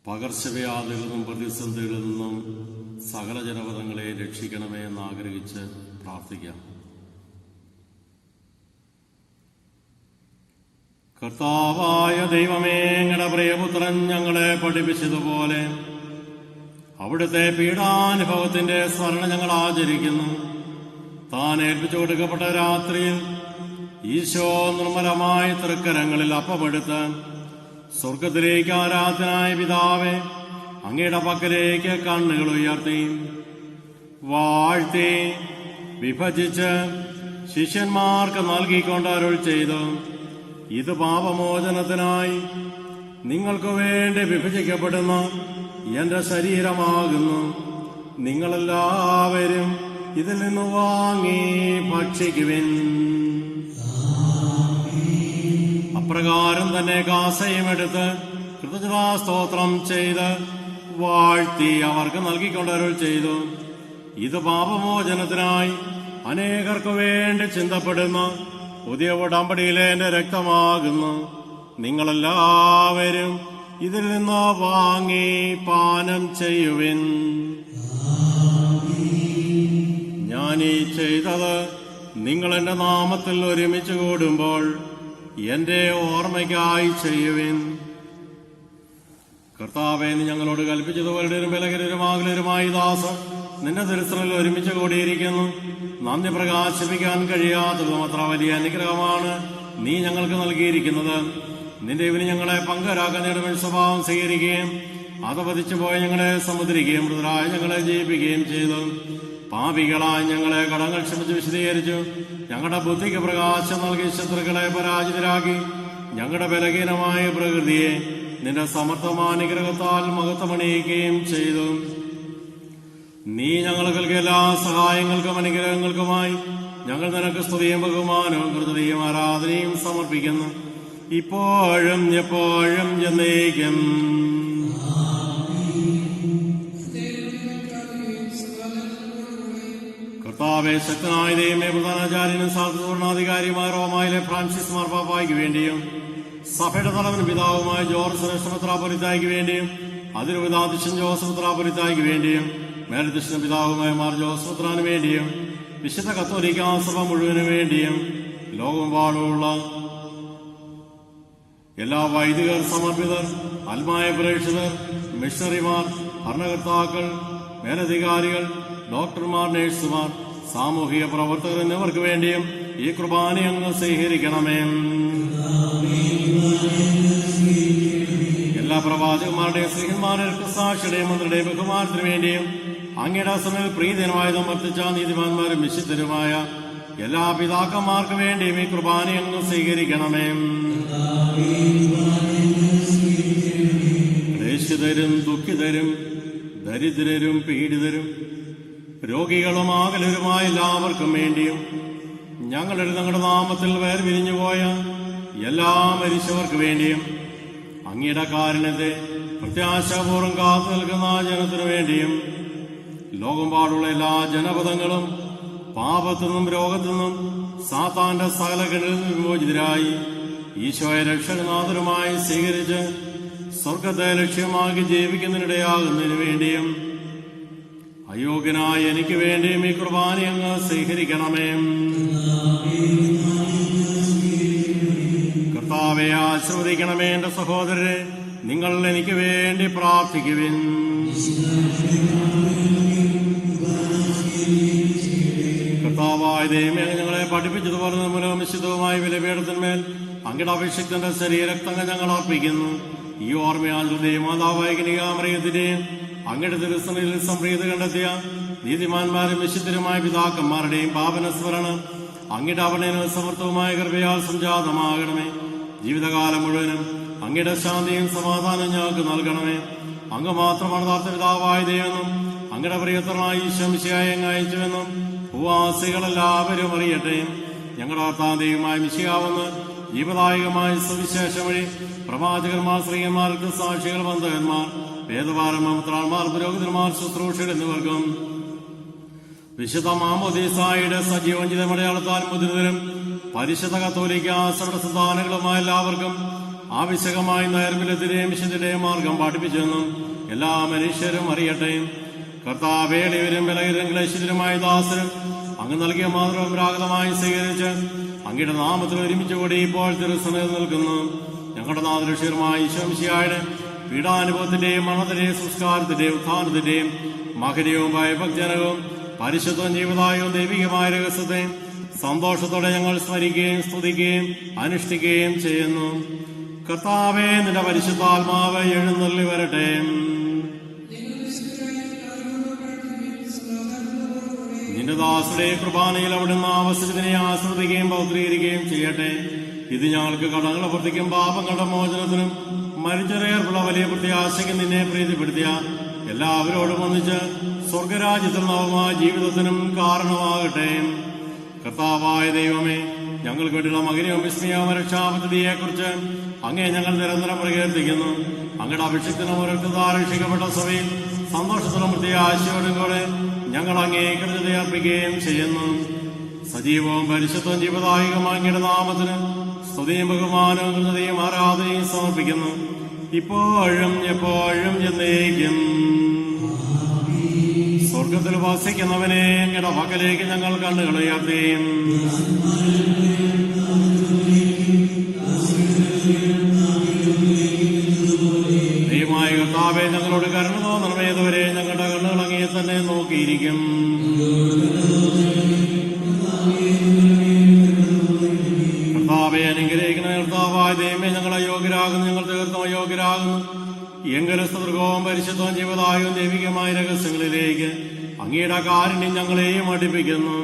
പകർച്ചവ്യാധികളിൽ നിന്നും പ്രതിസന്ധികളിൽ നിന്നും സകല ജനപദങ്ങളെ രക്ഷിക്കണമേ എന്ന് ആഗ്രഹിച്ച് പ്രാർത്ഥിക്കാം. കർത്താവായ ദൈവമേ, അങ്ങയുടെ പ്രിയപുത്രൻ ഞങ്ങളെ പഠിപ്പിച്ചതുപോലെ അവിടുത്തെ പീഡാനുഭവത്തിന്റെ സ്മരണ ഞങ്ങൾ ആചരിക്കുന്നു. താൻ ഏൽപ്പിച്ചു കൊടുക്കപ്പെട്ട രാത്രിയിൽ ഈശോ നിർമ്മലമായ തൃക്കരങ്ങളിൽ അപ്പമെടുത്ത് സ്വർഗത്തിലേക്ക് ആരാധനായ പിതാവേ, അങ്ങയുടെ പക്കലേക്ക് കണ്ണുകൾ ഉയർത്തി വാഴ്ത്തി വിഭജിച്ച് ശിഷ്യന്മാർക്ക് നൽകിക്കൊണ്ട് അരുൾ ചെയ്തു, ഇത് പാപമോചനത്തിനായി നിങ്ങൾക്ക് വേണ്ടി വിഭജിക്കപ്പെടുന്ന എന്റെ ശരീരമാകുന്നു. നിങ്ങളെല്ലാവരും ഇതിൽ നിന്ന് വാങ്ങി ഭക്ഷിക്കുവിൻ. അപ്രകാരം തന്നെ കാസയും എടുത്ത് കൃതജ്ഞതാസ്തോത്രം ചെയ്ത് വാഴ്ത്തി അവർക്ക് നൽകിക്കൊണ്ട് അരുൾ ചെയ്തു, ഇത് പാപമോചനത്തിനായി അനേകർക്ക് വേണ്ടി ചിന്തപ്പെടുന്ന പുതിയ ഉടമ്പടിയിലെ എന്റെ രക്തമാകുന്നു. നിങ്ങളെല്ലാവരും ഇതിൽ നിന്ന് വാങ്ങി പാനം ചെയ്യുവിൻ. ഞാനീ ചെയ്തത് നിങ്ങൾ എന്റെ നാമത്തിൽ ഒരുമിച്ച് കൂടുമ്പോൾ എന്റെ ഓർമ്മയ്ക്കായി ചെയ്യുവിൻ. കർത്താവേ, നീ ഞങ്ങളോട് കൽപ്പിച്ചതുപോലെ ബലകരരുമാകലരുമായി ദാസർ നിന്റെ തിരുസറിൽ ഒരുമിച്ച് കൂടിയിരിക്കുന്നു. നന്ദി പ്രകാശിപ്പിക്കാൻ കഴിയാത്തതും അത്ര വലിയ അനുഗ്രഹമാണ് നീ ഞങ്ങൾക്ക് നൽകിയിരിക്കുന്നത്. നിന്റെ ഇവന് ഞങ്ങളെ പങ്കരാക്കാൻ നേടുന്ന സ്വഭാവം സ്വീകരിക്കുകയും അതപതിച്ചു പോയി ഞങ്ങളെ സമുദ്രിക്കുകയും മൃതരായി ഞങ്ങളെ ജയിപ്പിക്കുകയും ചെയ്തു. പാപികളായി ഞങ്ങളെ കടങ്ങൾ ക്ഷമിച്ച് വിശദീകരിച്ചു. ഞങ്ങളുടെ ബുദ്ധിക്ക് പ്രകാശം നൽകി ശത്രുക്കളെ പരാജിതരാക്കി. ഞങ്ങളുടെ ബലഹീനമായ പ്രകൃതിയെ നിന്റെ സമർത്ഥമാനുഗ്രഹത്താൽ മഹത്വമണിയിക്കുകയും ചെയ്തു. നീ ഞങ്ങൾക്ക് നൽകിയ എല്ലാ സഹായങ്ങൾക്കും അനുഗ്രഹങ്ങൾക്കുമായി ഞങ്ങൾ നിനക്ക് സ്തുതിയും ബഹുമാനവും കൃതയും ആരാധനയും സമർപ്പിക്കുന്നു, ഇപ്പോഴും എപ്പോഴും എന്നേക്കും. കർത്താവേ, ശക്തനായ ദൈവമേ, പ്രധാനാചാര്യനും സാധുപൂർണാധികാരിയുമായ റോമായിലെ ഫ്രാൻസിസ് മാർപ്പാപ്പായ്ക്ക് വേണ്ടിയും സഭയുടെ തലവനും പിതാവുമായ ജോർജ് ശ്രേഷ്ഠ മെത്രാപ്പൊലീത്തായ്ക്ക് വേണ്ടിയും അതിരുപിതാധ്യക്ഷൻ ജോസഫ് മെത്രാപ്പൊലീത്തായ്ക്ക് വേണ്ടിയും മേലധ്യക്ഷനും പിതാവുമായ മാർ ജോസഫ് മെത്രാന് വേണ്ടിയും വിശുദ്ധ കത്തോലിക്കാ സഭ മുഴുവനു വേണ്ടിയും ലോകമെമ്പാടുമുള്ള എല്ലാ വൈദികർ, സമർപ്പിതർ, ആത്മായ പ്രേക്ഷിതർ, മിഷണറിമാർ, ഭരണകർത്താക്കൾ, മേലധികാരികൾ, ഡോക്ടർമാർ, നഴ്സുമാർ, സാമൂഹിക പ്രവർത്തകർ എന്നിവർക്ക് വേണ്ടിയും ഈ കുർബാന അങ്ങ് സ്വീകരിക്കണമേ. എല്ലാ പ്രവാചകന്മാരുടെയും സ്ത്രീഹന്മാരുടെ രക്തസാക്ഷിയുടെയും മന്ത്രിയുടെയും ബഹുമാനത്തിനു വേണ്ടിയും അങ്ങയുടെ അസമിൽ പ്രീതിയമായതും വർദ്ധിച്ച നീതിമാന്മാരും വിശുദ്ധരുമായ എല്ലാ പിതാക്കന്മാർക്ക് വേണ്ടിയും ഈ കുർബാന അങ്ങ് സ്വീകരിക്കണമേ. ക്ലേശിതരും ദുഃഖിതരും ദരിദ്രരും പീഡിതരും രോഗികളും ആകലരുമായ എല്ലാവർക്കും വേണ്ടിയും ഞങ്ങളുടെ നാമത്തിൽ വേർപിരിഞ്ഞുപോയ എല്ലാ മരിച്ചവർക്ക് വേണ്ടിയും അങ്ങയുടെ കാരുണ്യത്തെ പ്രത്യാശാപൂർവ്വം കാത്തു നിൽക്കുന്ന ജനത്തിനു വേണ്ടിയും ലോകമ്പാടുള്ള എല്ലാ ജനപദങ്ങളും പാപത്തു നിന്നും രോഗത്തു നിന്നും സാത്താന്റെ സകല കെണിൽ നിന്നും വിമോചിതരായി ഈശോയെ രക്ഷകനാഥനുമായി സ്വീകരിച്ച് സ്വർഗത്തെ ലക്ഷ്യമാക്കി ജീവിക്കുന്നതിനിടയാകുന്നതിനു വേണ്ടിയും അയോഗ്യനായ എനിക്ക് വേണ്ടിയും ഈ കുർബാന അങ്ങ് സ്വീകരിക്കണമേ. കർത്താവെ, ആശീർവദിക്കണമേ. എന്റെ സഹോദരരെ, നിങ്ങൾ എനിക്ക് വേണ്ടി പ്രാർത്ഥിക്കുവിൻ. കർത്താവായ ദൈവമേ, ഞങ്ങളെ പഠിപ്പിച്ചതുപോലെ മൂലം നിശ്ചിതവുമായ വിലപീഠത്തിന്മേൽ അങ്ങയുടെ അഭിഷിക്തന്റെ ശരീരത്തങ്ങ് ഞങ്ങൾ അർപ്പിക്കുന്നു. ഈ ഓർമ്മയാൽ മാതാവായ കന്യകാമറിയത്തിന്റെയും അങ്ങയുടെ തിരുസന്നിധിയിൽ സംപ്രീതി കണ്ടെത്തിയ നീതിമാന്മാരും വിശുദ്ധരുമായ പിതാക്കന്മാരുടെയും പാപനസ്മരണം അങ്ങയുടെ അവർണനവും സമർത്ഥവുമായ കൃപയാൽ സംജാതമാകണമേ. ജീവിതകാലം മുഴുവനും അങ്ങയുടെ ശാന്തിയും സമാധാനവും ഞങ്ങൾക്ക് നൽകണമേ. അങ്ങ് മാത്രമാണ് യഥാർത്ഥ പിതാവായ ദൈവമെന്നും അങ്ങയുടെ പ്രിയത്തരനായ ഈശോ മിശിഹായെ അങ്ങ് അയച്ചുവെന്നും ഭൂവാസികളെല്ലാവരും അറിയട്ടെ. ഞങ്ങളുടെ കർത്താവ് ദൈവമായ മിശിഹാവെന്ന് ജീവദായകമായ സുവിശേഷം വഴി പ്രവാചകന്മാർ, സ്ത്രീയന്മാർ, സാക്ഷികൾ, ബന്ധകന്മാർ, വേദപാരന്മാർ, പുരോഹിതന്മാർ, ശുശ്രൂഷകർ എന്നിവർക്കും വിശുദ്ധ മാമോദീസായുടെ സജീവഞ്ചിത മലയാളത്താൽ മുതിർന്നവരും പരിശുദ്ധ കത്തോലിക്ക സഭയുടെ സന്താനങ്ങളുമായ എല്ലാവർക്കും ആവശ്യകമായ നൈർമല്യത്തിന്റെയും വിശുദ്ധിയുടെയും മാർഗം പഠിപ്പിച്ചെന്നും എല്ലാ മനുഷ്യരും അറിയട്ടെ. കർത്താവേളിയവരും ബലഹീനരും ക്ലേശിതരുമായ ദാസരും അങ്ങ് നൽകിയ മാതൃപരാഗതമായി സ്വീകരിച്ച് അങ്ങയുടെ നാമത്തിൽ ഒരുമിച്ച് കൂടി ഇപ്പോൾ തിരുസന്നിധിയിൽ നിൽക്കുന്നു. ഞങ്ങളുടെ നാഥരക്ഷകരുമായ ഈശോ മിശിഹായുടെ പീഡാനുഭവത്തിന്റെയും മരണത്തിന്റെയും സംസ്കാരത്തിന്റെയും ഉത്ഥാനത്തിന്റെയും മഹനീയവും ഭയഭക്തിജനകവും പരിശുദ്ധവും ജീവദായകവും ദൈവികമായ രഹസ്യത്തെ സന്തോഷത്തോടെ ഞങ്ങൾ സ്മരിക്കുകയും സ്തുതിക്കുകയും അനുഷ്ഠിക്കുകയും ചെയ്യുന്നു. കർത്താവേ, നിന്റെ പരിശുദ്ധാത്മാവ് എഴുന്നള്ളി വരട്ടെ. നിന്റെ ദാസരുടെ കുർബാനയിൽ അവിടുന്ന് ആവശ്യത്തിനെ ആസ്വദിക്കുകയും പൗത്രീകരിക്കുകയും ചെയ്യട്ടെ. ഇത് ഞങ്ങൾക്ക് കടങ്ങളുടെ വൃത്തിക്കും പാപങ്ങളുടെ മോചനത്തിനും മരിച്ചറിയർക്കുള്ള വലിയ പ്രത്യാശയ്ക്കും നിന്നെ പ്രീതിപ്പെടുത്തിയ എല്ലാവരോടും ഒന്നിച്ച് സ്വർഗരാജ്യത്തിൽ നവമായ ജീവിതത്തിനും കാരണമാകട്ടെ. കർത്താവായ ദൈവമേ, ഞങ്ങൾക്ക് വേണ്ടിയുള്ള മകനെയും വിസ്മയവും രക്ഷാപദ്ധതിയെക്കുറിച്ച് അങ്ങേ ഞങ്ങൾ നിരന്തരം പ്രകീർത്തിക്കുന്നു. അങ്ങയുടെ അഭിഷേകത്തിനും രക്ഷിക്കപ്പെട്ട സഭയിൽ സന്തോഷത്തിനും പ്രത്യാശയോടും കൂടെ ഞങ്ങൾ അങ്ങേ കൃതയർപ്പിക്കുകയും ചെയ്യുന്നു. സജീവവും പരിശുദ്ധവും ജീവദായകമായ അങ്ങയുടെ നാമത്തിന് സ്തുതിയും ബഹുമാനവും കൃതയും ആരാധനയും സമർപ്പിക്കുന്നു, ഇപ്പോഴും എപ്പോഴും എന്നേക്കും. സ്വർഗത്തിൽ വസിക്കുന്നവനെ അങ്ങയുടെ പക്കലേക്ക് ഞങ്ങൾ കണ്ണുകൾ ഉയർത്തുകയും ദൈവമായ കർത്താവേ, ഞങ്ങളോട് കരുണ തോന്നണമേതുവരെ ഞങ്ങളുടെ കണ്ണുകൾ അങ്ങേ തന്നെ നോക്കിയിരിക്കും. കർത്താവെ അനുഗ്രഹിക്കുന്ന കർത്താവായ ദൈവമേ, ഞങ്ങൾ അയോഗ്യരാകുന്നു, ഞങ്ങൾ തീർത്തും അയോഗ്യരാകുന്നു. എങ്കിലും സ്തുതിർഗവും പരിശുദ്ധവും ജീവദായകവും ദൈവികമായ രഹസ്യങ്ങളിലേക്ക് അങ്ങയുടെ കാരുണ്യം ഞങ്ങളെയും അടുപ്പിക്കുന്നു.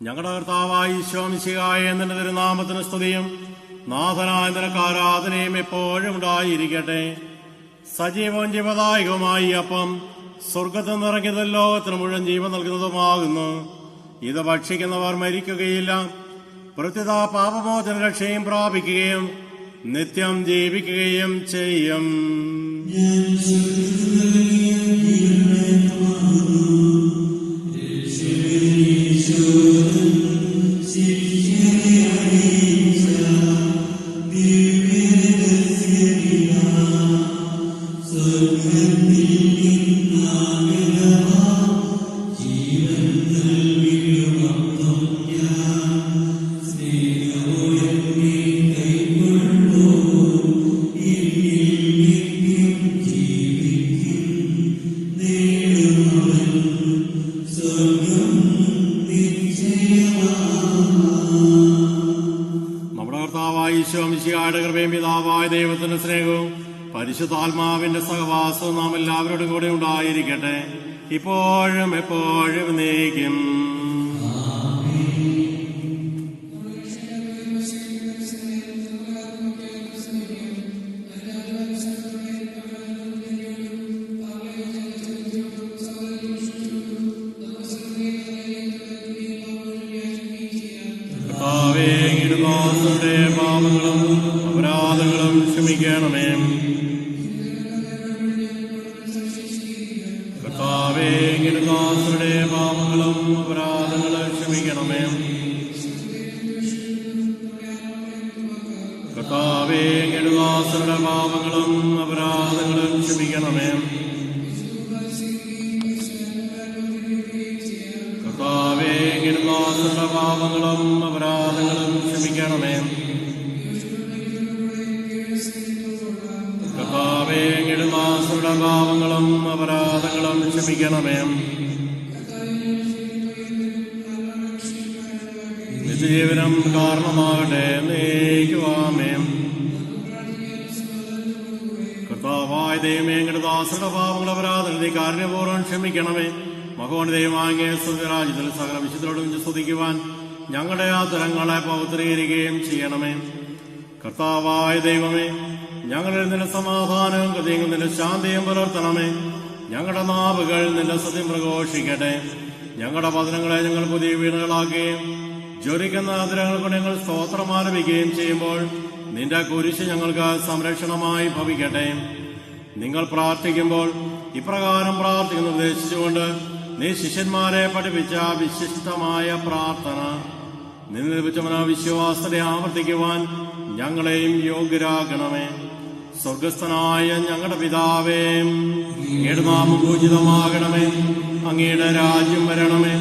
ഞങ്ങളുടെ കർത്താവായ ഈശോ മിശിഹായ നിന്റെ തിരുനാമത്തിന് സ്തുതിയും നാഥനായ നിനക്ക് ആരാധനയും എപ്പോഴും ഉണ്ടായിരിക്കട്ടെ. സജീവവും ജീവദായകവുമായി അപ്പം സ്വർഗത്തിൽ നിറങ്ങിയത് ലോകത്തിന് മുഴുവൻ ജീവൻ നൽകുന്നതുമാകുന്നു. ഇത് ഭക്ഷിക്കുന്നവർ മരിക്കുകയില്ല, പ്രത്യുത പാപമോചന രക്ഷയും പ്രാപിക്കുകയും നിത്യം ജീവിക്കുകയും ചെയ്യും. പിതാവായ ദൈവത്തിന്റെ സ്നേഹവും പരിശുദ്ധാത്മാവിന്റെ സഹവാസവും നാം എല്ലാവരോടും കൂടെ ഉണ്ടായിരിക്കട്ടെ, ഇപ്പോഴും എപ്പോഴും എന്നേക്കും. പാപങ്ങളും അപരാധങ്ങളും ക്ഷമിക്കണമേ. കർത്താവേ, ദാസരുടെ പാപങ്ങളും അപരാധങ്ങളും ക്ഷമിക്കണമേ. കർത്താവേ, ദാസരുടെ പാപങ്ങളും അപരാധങ്ങളും ക്ഷമിക്കണമേ. കർത്താവേ, ദാസരുടെ പാപങ്ങളും അപരാധങ്ങളും ക്ഷമിക്കണമേ. കർത്താവേ, ദാസരുടെ പാപങ്ങളും അപരാധങ്ങളും ക്ഷമിക്കണമേ. നിത്യജീവനം കാരണമാകട്ടെ, എന്നേക്കുമാമേൻ. കർത്താവായ ദൈവമേ, ദാസരുടെ പാപങ്ങൾ അപരാധങ്ങൾ നീ കാരുണ്യപൂർവ്വം ക്ഷമിക്കണമേ. മഹോന്നതയുമായ സ്വർഗരാജ്യത്തിൽ സകല വിശുദ്ധരോടും സ്തുതിക്കുവാൻ ഞങ്ങളുടെ ആദരങ്ങളെ പൗത്രീകരിക്കുകയും ചെയ്യണമേ. കർത്താവായ ദൈവമേ, ഞങ്ങളിൽ നിന്റെ സമാധാനവും കൃതിയും നിന്റെ ശാന്തിയും പുലർത്തണമേ. ഞങ്ങളുടെ നാവുകൾ നിന്റെ സത്യം പ്രഘോഷിക്കട്ടെ. ഞങ്ങളുടെ വചനങ്ങളെ ഞങ്ങൾ പുതിയ വീണുകളാക്കുകയും ജ്വലിക്കുന്ന ആദരങ്ങൾ കൊണ്ട് ഞങ്ങൾ സ്തോത്രം ആലപിക്കുകയും ചെയ്യുമ്പോൾ നിന്റെ കുരിശ് ഞങ്ങൾക്ക് സംരക്ഷണമായി ഭവിക്കട്ടെ. നിങ്ങൾ പ്രാർത്ഥിക്കുമ്പോൾ ഇപ്രകാരം പ്രാർത്ഥിക്കുന്ന നിർദ്ദേശിച്ചുകൊണ്ട് നീ ശിഷ്യന്മാരെ പഠിപ്പിച്ച വിശിഷ്ടമായ പ്രാർത്ഥന നിന്നെ ലഭിച്ച മനോവിശ്വാസത്തെ ആവർത്തിക്കുവാൻ ഞങ്ങളെയും യോഗ്യരാക്കണമേ. സ്വർഗസ്ഥനായ ഞങ്ങളുടെ പിതാവേ, അങ്ങയുടെ നാമം പൂജിതമാകണമേ. അങ്ങയുടെ രാജ്യം വരണമേ.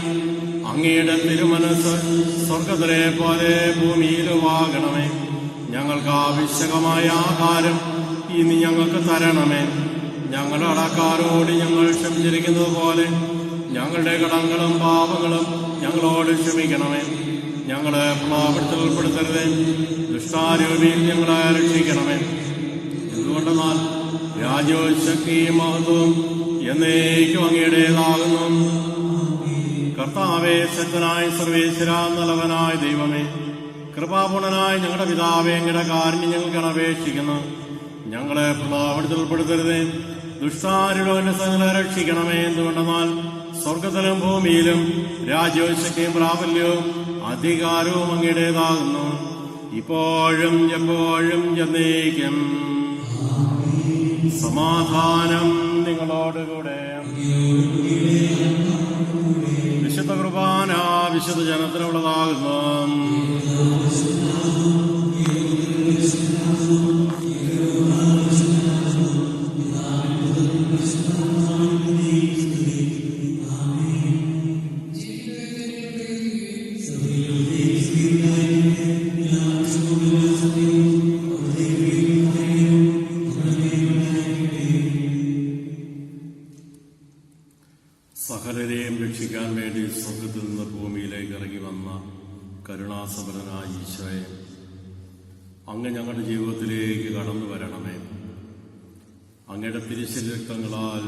അങ്ങയുടെ തിരുമനസ് സ്വർഗത്തിലെ പോലെ ഭൂമിയിലുമാകണമേ. ഞങ്ങൾക്ക് ആവശ്യകമായ ആഹാരം ഇനി ഞങ്ങൾക്ക് തരണമേ. ഞങ്ങളുടെ കടക്കാരോട് ഞങ്ങൾ ക്ഷമിച്ചിരിക്കുന്നത് പോലെ ഞങ്ങളുടെ കടങ്ങളും പാപങ്ങളും ഞങ്ങളോട് ക്ഷമിക്കണമേ. ഞങ്ങളെ പ്രലോഭനത്തിൽ ഉൾപ്പെടുത്തരുതേ, ദുഷ്ടാരൂപിയിൽ ഞങ്ങളെ രക്ഷിക്കണമേ. എന്തുകൊണ്ടെന്നാൽ രാജ്യവും ശക്തിയും മഹത്വവും എന്നേക്കും അങ്ങയുടേതാകുന്നു. കർത്താവേ, ശക്തനായ സർവേശ്വരാ, നല്ലവനായ ദൈവമേ, കൃപാപൂർണനായ ഞങ്ങളുടെ പിതാവേ, അങ്ങയുടെ കാരുണ്യം ഞങ്ങൾക്ക് അപേക്ഷിക്കുന്നു. ഞങ്ങളെ പ്രലോഭനത്തിൽ ഉൾപ്പെടുത്തരുതേ, ദുഷ്ടാരുടെ സകല രക്ഷിക്കണമേ. എന്തുകൊണ്ടെന്നാൽ സ്വർഗത്തിലും ഭൂമിയിലും രാജ്യവും ശക്തിയും പ്രാബല്യവും അധികാരവും അങ്ങയുടേതാകുന്നു, ഇപ്പോഴും എപ്പോഴും എന്നേക്കും. സമാധാനം നിങ്ങളോടുകൂടെ. വിശുദ്ധ കുർബാന വിശുദ്ധ ജനത്തിനുള്ളതാകുന്നു. സകലരെയും രക്ഷിക്കാൻ വേണ്ടി സ്വർഗത്തിൽ നിന്ന് ഭൂമിയിലേക്ക് ഇറങ്ങി വന്ന കരുണാസമ്പന്നനായ ഈശോയെ, അങ്ങ് ഞങ്ങളുടെ ജീവിതത്തിലേക്ക് കടന്നു വരണമേ. അങ്ങയുടെ തിരുശരീരക്തങ്ങളാൽ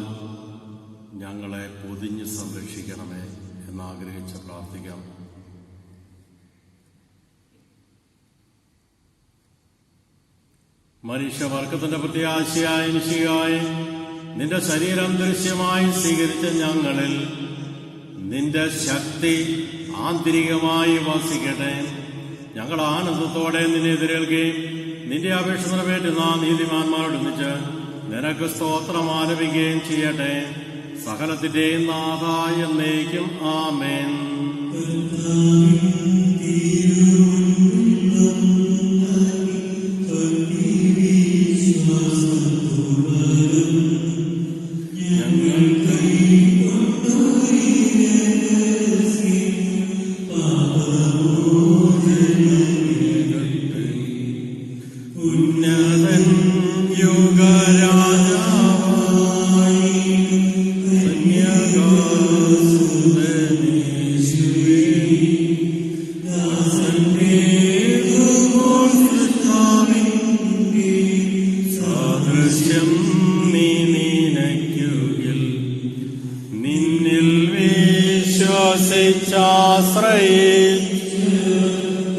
ഞങ്ങളെ പൊതിഞ്ഞ് സംരക്ഷിക്കണമേ എന്നാഗ്രഹിച്ച് പ്രാർത്ഥിക്കാം. മനുഷ്യവർഗത്തിന്റെ പ്രത്യാശയായ മിശിഹായെ, നിന്റെ ശരീരം ദൃശ്യമായി സ്വീകരിച്ച ഞങ്ങളിൽ നിന്റെ ശക്തി ആന്തരികമായി വസിക്കട്ടെ. ഞങ്ങൾ ആനന്ദത്തോടെ നിന്നെ എതിരേൽക്കുകയും നിന്റെ അപേക്ഷ നിറവേറ്റുന്ന നീതിമാന്മാരോടൊന്നിച്ച് നിനക്ക് സ്തോത്രം ആലപിക്കുകയും ചെയ്യട്ടെ. സകലത്തിന്റെയും നാഥ എന്നേക്കും. ആമേൻ.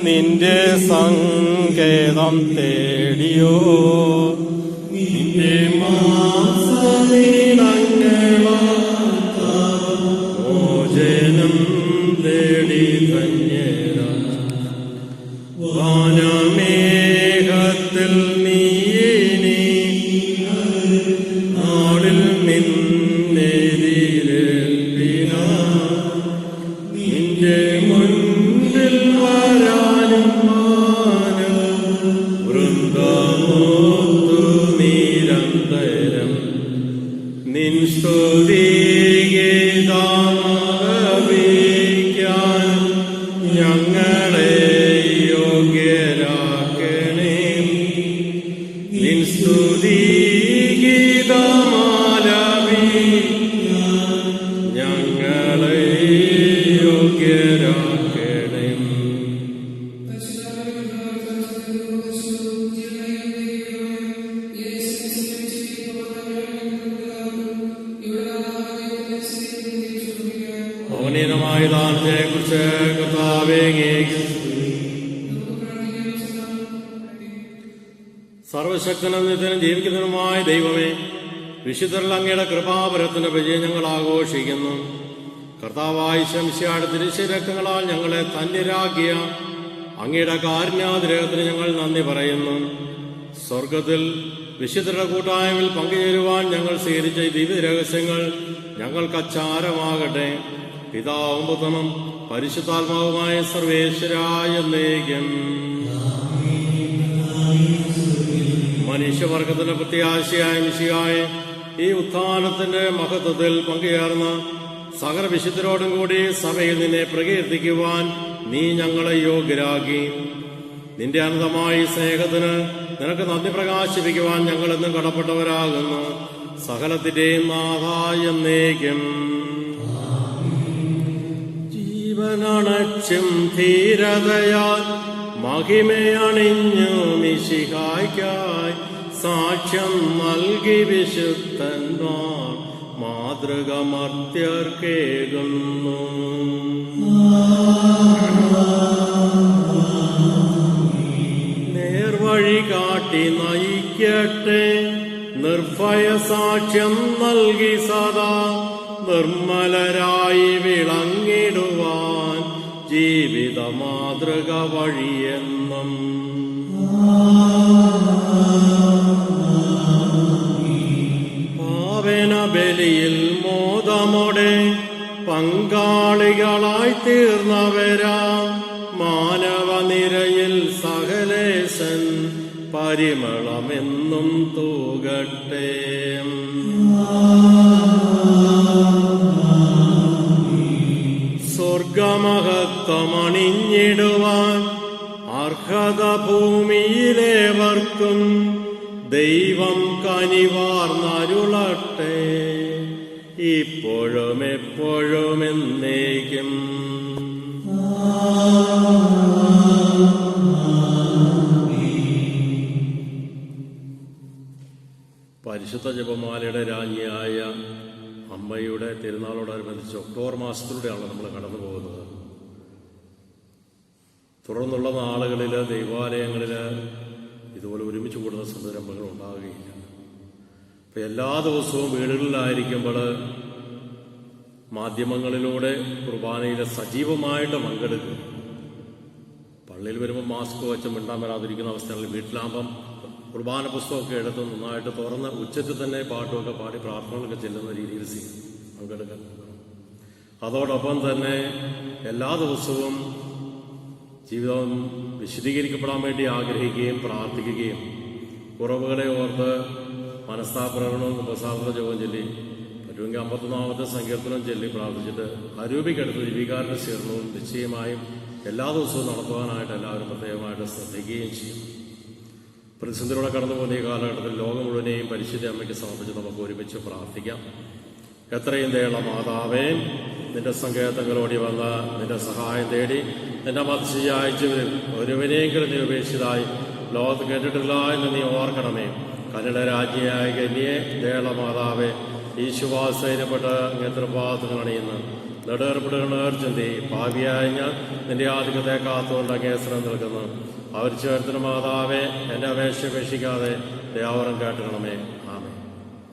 നിന്റെ സങ്കേതം തേടിയോ, നിന്റെ മോചനം തേടി ധന്യര. വാനമേഘത്തിൽ നീ നാളിൽ നിന്നെതിരേൽപ്പിന, നിന്റെ മുൻപിൽ വരാനും വൃന്ദമോത്തു നിരന്തരം നിൻ സ്തുതിഗീതമാലപിക്കാൻ ഞങ്ങളെ യോഗ്യരാക്കണേ. നിൻ സ്തുതിഗീതമാലപിക്കാൻ ഞങ്ങളെ യോഗ്യരാക്കണേ. ഭവനീയമായ ദാനത്തെക്കുറിച്ച് കർത്താവേ അങ്ങേക്ക് സർവശക്തനും നിത്യനും ജീവിക്കുന്നതിനുമായ ദൈവമേ, വിശുദ്ധരിൽ അങ്ങയുടെ കൃപാപരത്തിന്റെ വിജയം ഞങ്ങൾ ആഘോഷിക്കുന്നു. കർത്താവായ ശംശിയാട് തിരുശരീരക്തങ്ങളാൽ ഞങ്ങളെ ധന്യരാക്കിയ അങ്ങയുടെ കാരുണ്യാതിരേകത്തിന് ഞങ്ങൾ നന്ദി പറയുന്നു. സ്വർഗത്തിൽ വിശുദ്ധരുടെ കൂട്ടായ്മയിൽ പങ്കുചേരുവാൻ ഞങ്ങൾ സ്വീകരിച്ച ഈ ദിവ്യ രഹസ്യങ്ങൾ ഞങ്ങൾക്ക് അച്ചാരമാകട്ടെ. പിതാവും പുത്രനും പരിശുദ്ധാത്മാവുമായ സർവേശ്വരായ എന്നേക്കും. മനുഷ്യവർഗത്തിന്റെ പ്രത്യാശയായ മിശിഹായെ, ഈ ഉത്ഥാനത്തിന്റെ മഹത്വത്തിൽ പങ്കുചേർന്ന സകല വിശുദ്ധരോടും കൂടി സഭയിൽ നിന്നെ പ്രകീർത്തിക്കുവാൻ നീ ഞങ്ങളെ യോഗ്യരാക്കി. നിന്റെ അനന്തമായ സ്നേഹത്തിന് നിനക്ക് നന്ദി പ്രകാശിപ്പിക്കുവാൻ ഞങ്ങൾ എന്നും കടപ്പെട്ടവരാകുന്നു. സകലത്തിന്റെയും നാഥായ എന്നേക്കും. ജീവനണച്ചും ധീരതയാൽ മഹിമയണിഞ്ഞു മിശിഹായ്ക്കായി സാക്ഷ്യം നൽകി വിശുദ്ധന്മാർ മാതൃകമർത്യർക്കേകുന്നു. നേർവഴി കാട്ടി നയിക്കട്ടെ, നിർഭയ സാക്ഷ്യം നൽകി സദാ നിർമ്മലരായി വിളങ്ങിടുവാൻ ജീവിത മാതൃക വഴിയെന്നും. പാവന ബലിയിൽ മോദമോടെ പങ്കാളികളായി തീർന്നവരാ മാനവനിരയിൽ സകലേശൻ പരിമളമെന്നും തൂകട്ടെ. സ്വർഗമഹത്വമണിഞ്ഞിടുവാൻ അർഹത ഭൂമിയിലേവർക്കും ദൈവം കനിവാർന്നരുളട്ടെ, ഇപ്പോഴും എപ്പോഴും എന്നേക്കും. പരിശുദ്ധ ജപമാലയുടെ രാജ്ഞിയായ അമ്മയുടെ തിരുനാളോടനുബന്ധിച്ച് ഒക്ടോബർ മാസത്തിലൂടെയാണ് നമ്മൾ കടന്നു പോകുന്നത്. തുടർന്നുള്ള നാളുകളിൽ ദൈവാലയങ്ങളിൽ ഇതുപോലെ ഒരുമിച്ച് കൂടുന്ന സംരംഭങ്ങൾ ഉണ്ടാകുകയില്ല. അപ്പം എല്ലാ ദിവസവും വീടുകളിലായിരിക്കുമ്പോൾ മാധ്യമങ്ങളിലൂടെ കുർബാനയിൽ സജീവമായിട്ട് പങ്കെടുക്കും. പള്ളിയിൽ വരുമ്പോൾ മാസ്ക് വെച്ച് മിണ്ടാൻ വരാതിരിക്കുന്ന അവസ്ഥകളിൽ വീട്ടിലാകുമ്പം കുർബാന പുസ്തകമൊക്കെ എടുത്ത് നന്നായിട്ട് തുറന്ന് ഉച്ചത്തിൽ തന്നെ പാട്ടുമൊക്കെ പാടി പ്രാർത്ഥനകളൊക്കെ ചെല്ലുന്ന രീതിയിൽ പങ്കെടുക്കാൻ. അതോടൊപ്പം തന്നെ എല്ലാ ദിവസവും ജീവിതം വിശദീകരിക്കപ്പെടാൻ വേണ്ടി ആഗ്രഹിക്കുകയും പ്രാർത്ഥിക്കുകയും കുറവുകളെ ഓർത്ത് മനസ്താപ്രകടനവും ഉപസാദ ജപം ചൊല്ലി പറ്റുമെങ്കിൽ 54-ാമത്തെ സങ്കീർത്തനം ചൊല്ലി പ്രാർത്ഥിച്ചിട്ട് അരൂപിക്കടുത്ത് ദീപികാരുടെ സ്വീകരണവും നിശ്ചയമായും എല്ലാ ദിവസവും നടത്തുവാനായിട്ട് എല്ലാവരും പ്രത്യേകമായിട്ട് ശ്രദ്ധിക്കുകയും ചെയ്യും. പ്രതിസന്ധിയിലൂടെ കടന്നു പോകുന്ന ഈ കാലഘട്ടത്തിൽ ലോകം മുഴുവനെയും പരിശുദ്ധ അമ്മയ്ക്ക് സമർപ്പിച്ച് നമുക്ക് ഒരുമിച്ച് പ്രാർത്ഥിക്കാം. എത്രയും ദയുള്ള മാതാവേ, നിന്റെ സങ്കേതങ്ങളോടി വന്ന് നിന്റെ സഹായം തേടി നിന്റെ മത്സ്യ അയച്ചവരിൽ ഒരുവനെയെങ്കിലും നീ ഉപേക്ഷിതായി ലോകത്ത് കേട്ടിട്ടില്ല എന്ന് നീ ഓർക്കണമേ. കന്നഡ രാജ്ഞിയായ കന്യയെ ദയുള്ള മാതാവേ, ഈ ശുഭാസൈന്യപ്പെട്ട് നേതൃപാദങ്ങൾ അണിയുന്നു നെടേർപ്പെടുകൾ ചിന്തി പാപിയായ ഞാൻ നിന്റെ ആധിക്യത്തെ കാത്തുകൊണ്ട് അങ്ങേശ്വരം നിൽക്കുന്നു. അവർ ചേർത്തിന് മാതാവേ, എൻ്റെ അപേക്ഷ ഉപേക്ഷിക്കാതെ ദയാവരം കേട്ടുകണമേ.